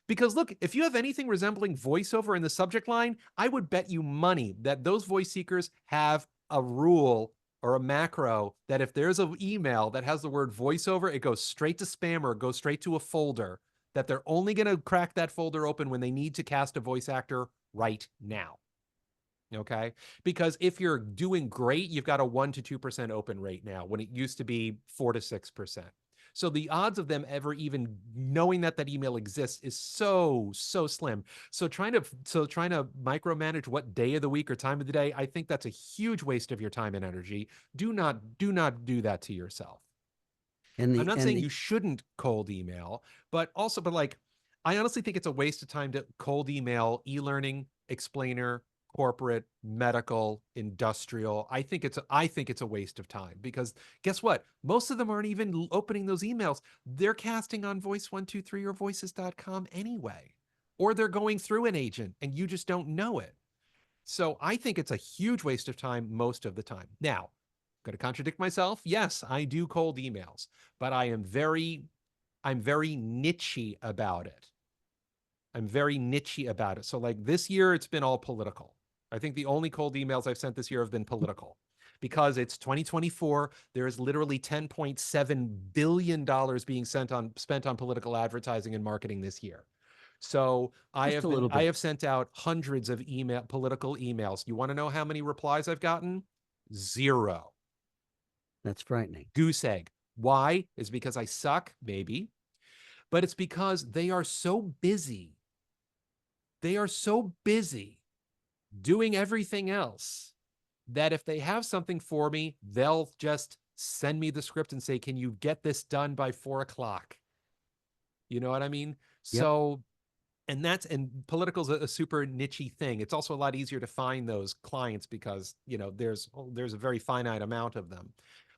Because look, if you have anything resembling voiceover in the subject line, I would bet you money that those voice seekers have a rule or a macro that if there's an email that has the word voiceover, it goes straight to spam or it goes straight to a folder, that they're only going to crack that folder open when they need to cast a voice actor right now. Okay. Because if you're doing great, you've got a 1 to 2% open rate now, when it used to be 4 to 6%. So the odds of them ever even knowing that that email exists is so slim. So trying to micromanage what day of the week or time of the day, I think that's a huge waste of your time and energy. Do not do that to yourself. And I'm the not and saying the you shouldn't cold email, but like, I honestly think it's a waste of time to cold email e-learning, explainer, corporate, medical, industrial. I think it's a waste of time, because guess what? Most of them aren't even opening those emails. They're casting on Voice 123 or voices.com anyway. Or they're going through an agent and you just don't know it. So I think it's a huge waste of time most of the time. Now, going to contradict myself. Yes, I do cold emails, but I'm very nichey about it. I'm very nichey about it. So like this year, it's been all political. I think the only cold emails I've sent this year have been political, because it's 2024. There is literally $10.7 billion being spent on political advertising and marketing this year. So just a little I bit. have sent out hundreds of political emails. You want to know how many replies I've gotten? Zero. That's frightening. Goose egg. Why? Is because I suck? Maybe. But it's because they are so busy. They are so busy doing everything else that if they have something for me, they'll just send me the script and say, can you get this done by 4 o'clock? You know what I mean? Yep. So, and political's a super nichey thing. It's also a lot easier to find those clients because, there's a very finite amount of them.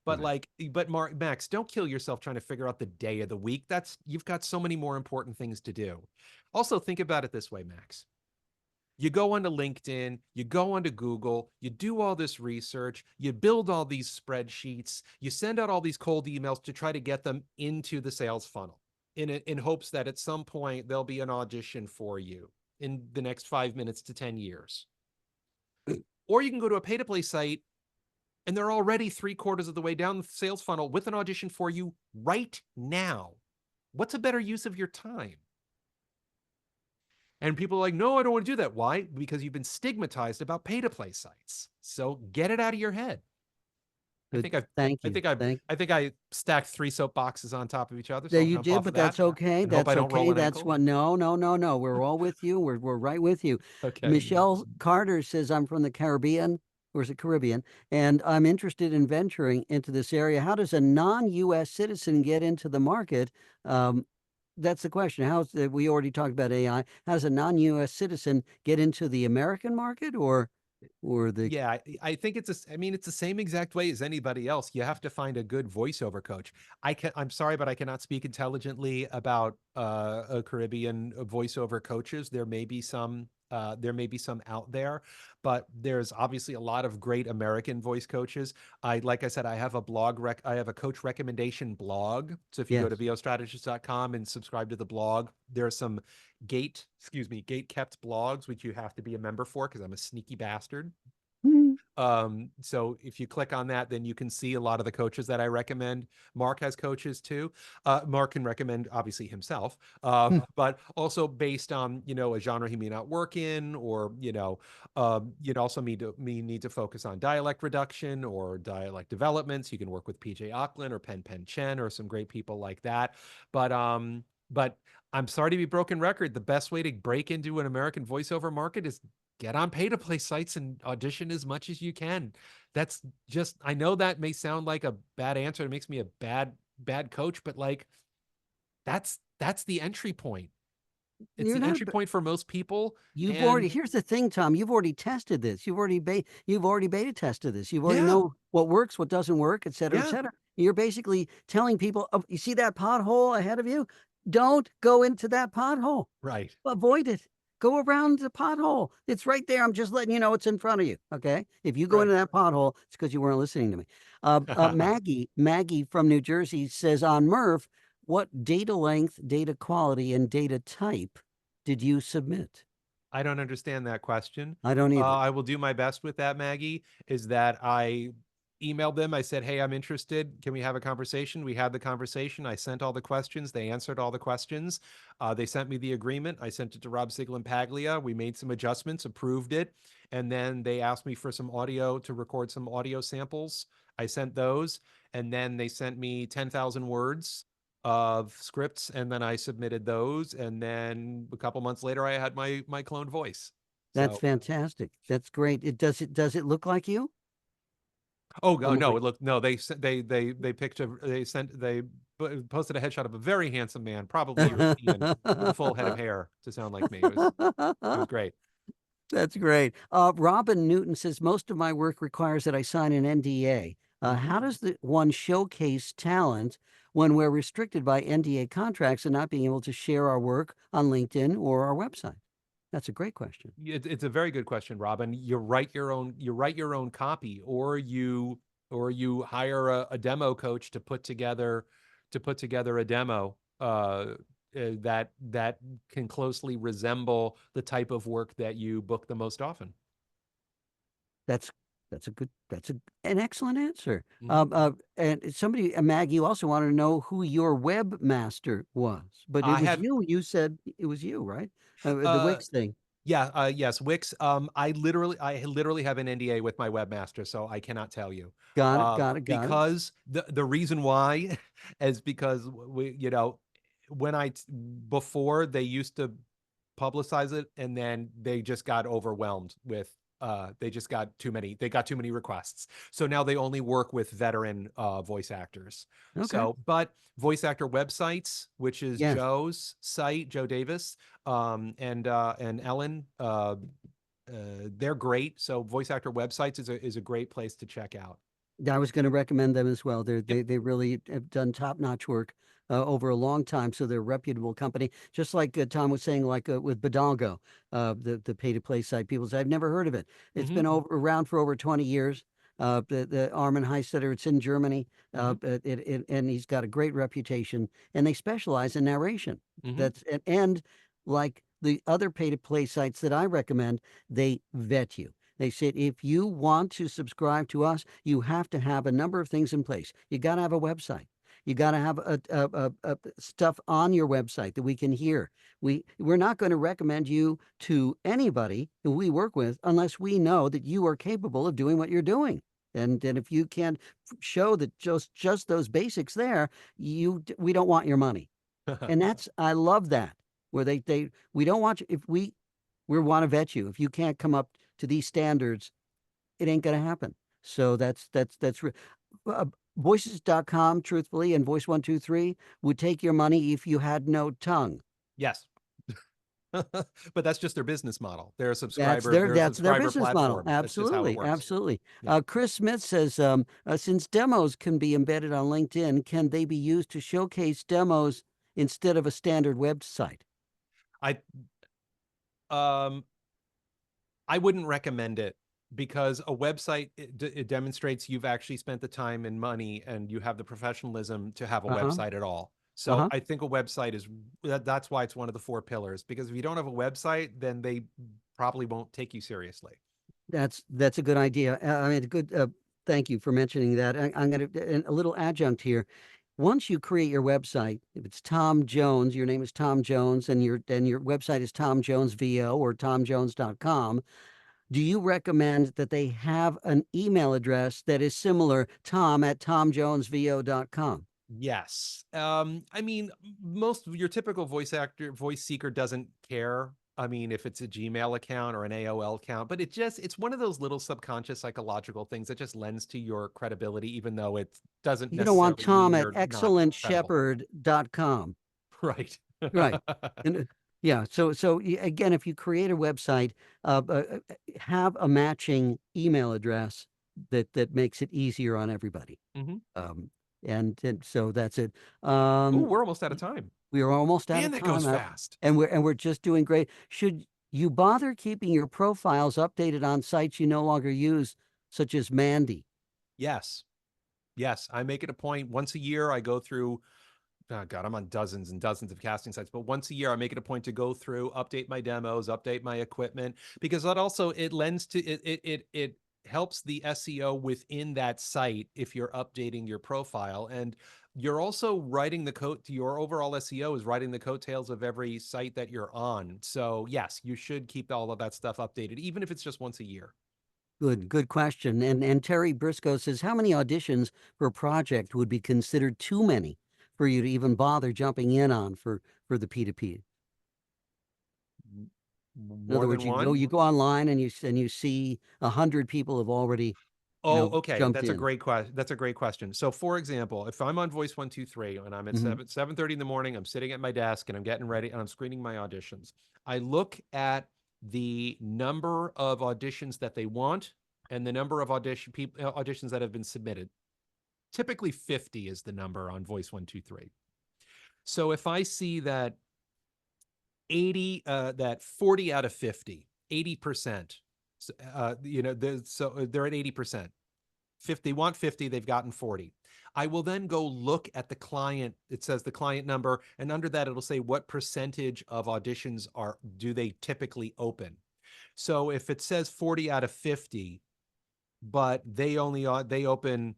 But Right. like, Max, don't kill yourself trying to figure out the day of the week. You've got so many more important things to do. Also, think about it this way, Max. You go onto LinkedIn, you go onto Google, you do all this research, you build all these spreadsheets, you send out all these cold emails to try to get them into the sales funnel in hopes that at some point there'll be an audition for you in the next 5 minutes to 10 years. Or you can go to a pay to play site and they're already 3/4 of the way down the sales funnel with an audition for you right now. What's a better use of your time? And people are like, no, I don't want to do that. Why? Because you've been stigmatized about pay to play sites. So get it out of your head. I Good. think I've, Thank I you. think I've, Thank I think I stacked 3 soapboxes on top of each other. There So I'll you jump did, off of but that that's okay. and hope I That's don't roll okay. an That's ankle. what. No, no, no, no. We're all with you. We're right with you. Okay. Michelle Carter says, I'm from the Caribbean, or is it Caribbean? And I'm interested in venturing into this area. How does a non-US citizen get into the market? Um, that's the question. We already talked about AI. How does a non-US citizen get into the American market, or the Yeah, I think it's the same exact way as anybody else. You have to find a good voiceover coach. I'm sorry, but I cannot speak intelligently about a Caribbean voiceover coaches. There may be some out there, but there's obviously a lot of great American voice coaches. Like I said, I have a coach recommendation blog. So if you go to yes? vostrategist.com and subscribe to the blog, there are some gate kept blogs, which you have to be a member for because I'm a sneaky bastard. Hmm. So if you click on that, then you can see a lot of the coaches that I recommend. Marc has coaches too. Marc can recommend obviously himself, but also based on, a genre he may not work in, or, you'd also need to focus on dialect reduction or dialect developments. You can work with PJ Auckland or Pen Pen Chen or some great people like that. But I'm sorry to be broken record. The best way to break into an American voiceover market is get on pay-to-play sites and audition as much as you can. That's just, I know that may sound like a bad answer. It makes me a bad coach, but like that's the entry point. It's You're the not entry point for most people. You've already And here's the thing, Tom, you've already tested this. You've already beta tested this. You've already yeah, know what works, what doesn't work, et cetera, et yeah, cetera. You're basically telling people, "Oh, you see that pothole ahead of you? Don't go into that pothole. right. Avoid it. Go around the pothole. It's right there. I'm just letting you know it's in front of you, okay? If you go Right. into that pothole, it's because you weren't listening to me." Maggie from New Jersey says on Murph, "What data length, data quality, and data type did you submit?" I don't understand that question. I don't either. I will do my best with that, Maggie. Is that I emailed them. I said, "Hey, I'm interested. Can we have a conversation?" We had the conversation. I sent all the questions. They answered all the questions. They sent me the agreement. I sent it to Rob Sigel and Paglia. We made some adjustments, approved it, and then they asked me for some audio to record some audio samples. I sent those, and then they sent me 10,000 words of scripts, and then I submitted those, and then a couple months later I had my cloned voice. That's So, fantastic. That's great. Does it look like you oh from what no, it looked no, they picked a they sent they posted a headshot of a very handsome man, probably European, with a full head of hair to sound like me. It was great. That's great. Robin Newton says most of my work requires that I sign an NDA. Mhm. How does one showcase talent when we're restricted by NDA contracts and not being able to share our work on LinkedIn or our website? That's a great question. It's a very good question, Robin. You write your own copy, or you hire a demo coach to put together a demo that can closely resemble the type of work that you book the most often. That's that's an excellent answer. Mhm. And somebody, Mag, you also wanted to know who your webmaster was, but it I was have you. You said it was you, right? The uh Wix thing. Yeah, yes, Wix. I literally have an NDA with my webmaster, so I cannot tell you. Got it. Got it. Got it. Because the reason why is because when before they used to publicize it, and then they just got overwhelmed with they got too many requests. So now they only work with veteran voice actors. Okay. So, but voice actor websites, which is Yes. Joe's site, Joe Davis, and Ellen, they're great. So voice actor websites is a great place to check out. I was going to recommend them as well. Yep. They really have done top-notch work over a long time, so they're a reputable company. Just like Tom was saying, like with Bidalgo, the pay-to-play site. People say, "I've never heard of it." It's Hmm. been around for over 20 years. The Armin Heistetter, it's in Germany, Hmm. and he's got a great reputation. And they specialize in narration. Hmm. And like the other pay-to-play sites that I recommend, they vet you. They said, if you want to subscribe to us, you have to have a number of things in place. You got to have a website. You got to have stuff on your website that we can hear. We're not going to recommend you to anybody who we work with unless we know that you are capable of doing what you're doing. And if you can't show that just those basics there, we don't want your money. And that's I love that where they we don't want you if we want to vet you. If you can't come up to these standards, it ain't going to happen. So uh, voices.com, truthfully, and voice 123 would take your money if you had no tongue. Yes. But that's just their business model. They're a subscriber. They're a That's their subscriber business model. platform. That's just how it Absolutely, works. absolutely. Yeah. Chris Smith says, since demos can be embedded on LinkedIn, can they be used to showcase demos instead of a standard website? I um I wouldn't recommend it, because a website, it demonstrates you've actually spent the time and money, and you have the professionalism to have a Uh huh. website at all. Uh So huh. I think a website that's why it's one of the four pillars, because if you don't have a website, then they probably won't take you seriously. That's a good idea. I mean, a good. Thank you for mentioning that. I'm going to a little adjunct here. Once you create your website, if it's Tom Jones, your name is Tom Jones, and your website is Tom Jones VO or tomjones.com. Do you recommend that they have an email address that is similar, Tom at tomjonesvo.com? Yes. I mean, most of your typical voice seeker doesn't care. I mean, if it's a Gmail account or an AOL account, but it's one of those little subconscious psychological things that just lends to your credibility, even though it doesn't You don't want necessarily Tom mean at you're not credible. excellentshepherd.com. Right. Right. And yeah, again, if you create a website, have a matching email address that makes it easier on everybody. Hmm. Um, and so that's it. Oh, Um, we're almost out of time. we are almost out Man, of that goes time, fast. and we're just doing great. Should you bother keeping your profiles updated on sites you no longer use, such as Mandy? Yes. Yes. I make it a point once a year. I go through, oh God, I'm on dozens and dozens of casting sites, but once a year I make it a point to go through, update my demos, update my equipment, because that also it lends to it helps the SEO within that site if you're updating your profile. And you're also writing the code to your overall SEO is writing the coattails of every site that you're on. So yes, you should keep all of that stuff updated, even if it's just once a year. Good question. And Terry Briscoe says, how many auditions per project would be considered too many for you to even bother jumping in on for the P2P? In More other than words, you one. go online and you see 100 people have already, Oh, okay. jumped in. That's a great question. So, for example, if I'm on Voice 123 and I'm at Hmm. 7:30 in the morning, I'm sitting at my desk and I'm getting ready and I'm screening my auditions. I look at the number of auditions that they want and the number of auditions that have been submitted. Typically 50 is the number on Voice 123. So if I see that 40 out of 50, 80%, so they're at 80%. 50, they want 50, they've gotten 40. I will then go look at the client. It says the client number, and under that it'll say what percentage of auditions do they typically open. So if it says 40 out of 50, but they open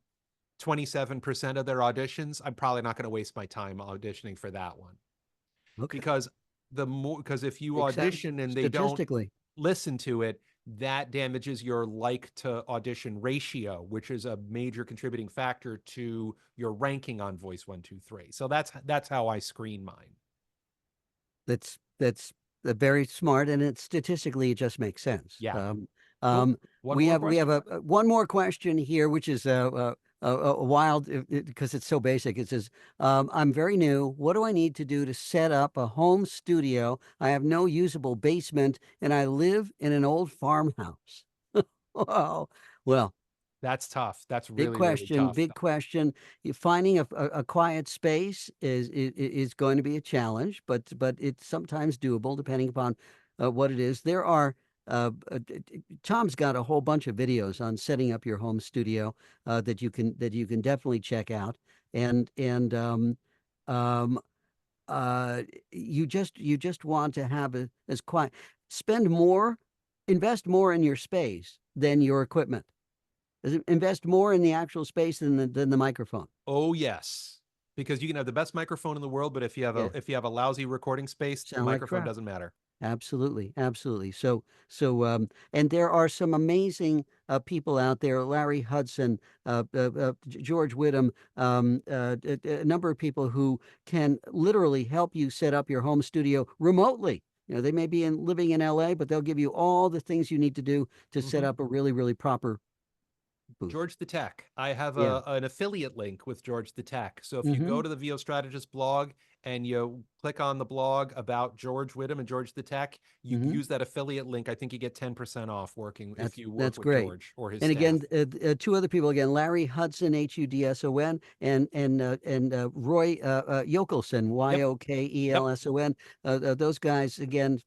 27% of their auditions, I'm probably not going to waste my time auditioning for that one. Okay. Because because if you Makes sense audition and they don't statistically. listen to it, that damages your like to audition ratio, which is a major contributing factor to your ranking on Voice 123. So that's how I screen mine. That's very smart, and statistically it just makes sense. Yeah. Oh, one more We have question. one more question here, which is a wild because it's so basic. It says, "I'm very new. What do I need to do to set up a home studio? I have no usable basement, and I live in an old farmhouse." Wow. Well, That's tough. That's really, really tough. big question. Finding a quiet space is going to be a challenge, but it's sometimes doable depending upon what it is. There are Tom's got a whole bunch of videos on setting up your home studio that you can definitely check out, and um, uh, you just want to have it as quiet. Spend more, invest more in your space than your equipment. Invest more in the actual space than the microphone. Oh, yes. Because you can have the best microphone in the world, but Yeah, if you have a lousy recording space, the sound like microphone crap. doesn't matter. Absolutely, absolutely. And there are some amazing people out there. Larry Hudson, George Whittam, a number of people who can literally help you set up your home studio remotely. They may be living in LA, but they'll give you all the things you need to do to set Hmm. up a really proper booth. George the Tech. I have Yeah. an affiliate link with George the Tech. So if you go Hmm. to the VO Strategist blog and you click on the blog about George Whittam and George the Tech, you Hmm. use that affiliate link. I think you get 10% off working if you work That's with great. George or his And again, staff. two other people again: Larry Hudson, Hudson, and Roy Yokelson, Yep. Yep. Yokelson. Those guys again,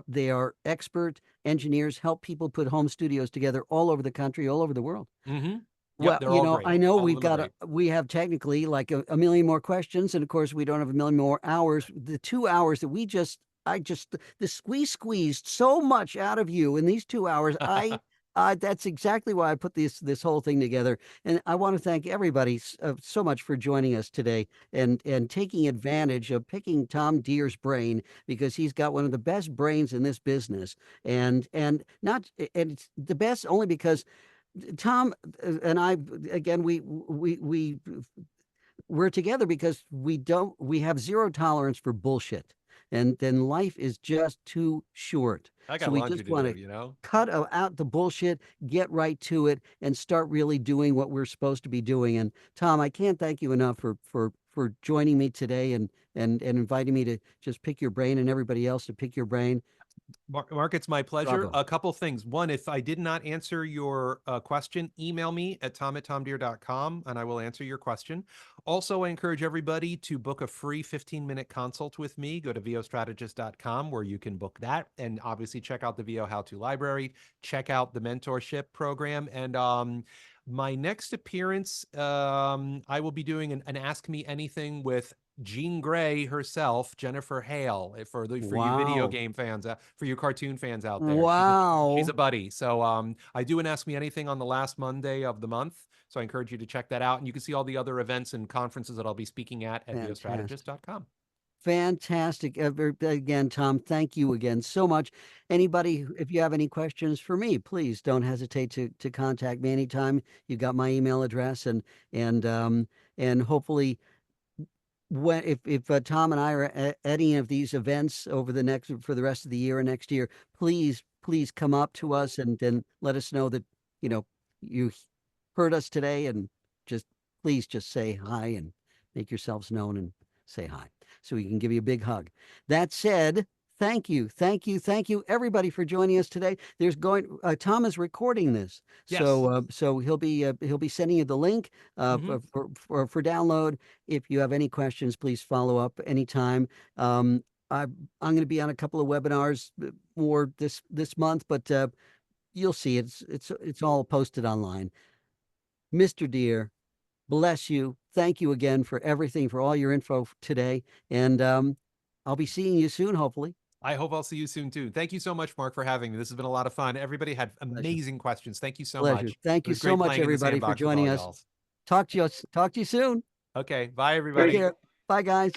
they are expert engineers, help people put home studios together all over the country, all over the world. Hmm. Yep. Well, They're all I great. know All of them are great. we have technically like a million more questions, and of course we don't have a million more hours. The 2 hours that we squeezed so much out of you in these 2 hours. That's exactly why I put this whole thing together, and I want to thank everybody so much for joining us today and taking advantage of picking Tom Dheere's brain because he's got one of the best brains in this business, and not and it's the best only because Tom and I, again, we we're together because we have zero tolerance for bullshit. And then life is just too short. I So got we laundry just to want do, to you know? cut out the bullshit, get right to it, and start really doing what we're supposed to be doing. And Tom, I can't thank you enough for joining me today and inviting me to just pick your brain and everybody else to pick your brain. Mark, it's my pleasure. Bravo. A couple things. One, if I did not answer your question, email me at tom@tomdeere.com and I will answer your question. Also, I encourage everybody to book a free 15-minute consult with me. Go to vostrategist.com where you can book that. And obviously, check out the VO How-To library, check out the mentorship program. And my next appearance, I will be doing an Ask Me Anything with Jean Grey herself, Jennifer Hale, for you video Wow. game fans, for you cartoon fans out there. She's a Wow. buddy. So I do an Ask Me Anything on the last Monday of the month. So I encourage you to check that out. And you can see all the other events and conferences that I'll be speaking at Fantastic. vostrategist.com. Fantastic. Again, Tom, thank you again so much. Anybody, if you have any questions for me, please don't hesitate to contact me anytime. You got my email address, and and hopefully, when if Tom and I are at any of these events over the next for the rest of the year or next year, please come up to us and then let us know that you know you heard us today, and just please just say hi and make yourselves known and say hi so we can give you a big hug. That said, thank you, everybody, for joining us today. There's going Tom is recording this, Yes. so he'll be sending you the link Hmm. for download. If you have any questions, please follow up anytime. I'm going to be on a couple of webinars more this month, but you'll see it's all posted online. Mr. Dheere, bless you. Thank you again for everything, for all your info today. And I'll be seeing you soon, hopefully. I hope I'll see you soon too. Thank you so much, Mark, for having me. This has been a lot of fun. Everybody had Pleasure. amazing questions. Thank you so Pleasure. much. Thank It you was so great much, playing in the everybody, for sandbox with all joining us. y'all. Talk to you soon. Okay. Bye, Take everybody. care. Bye, guys.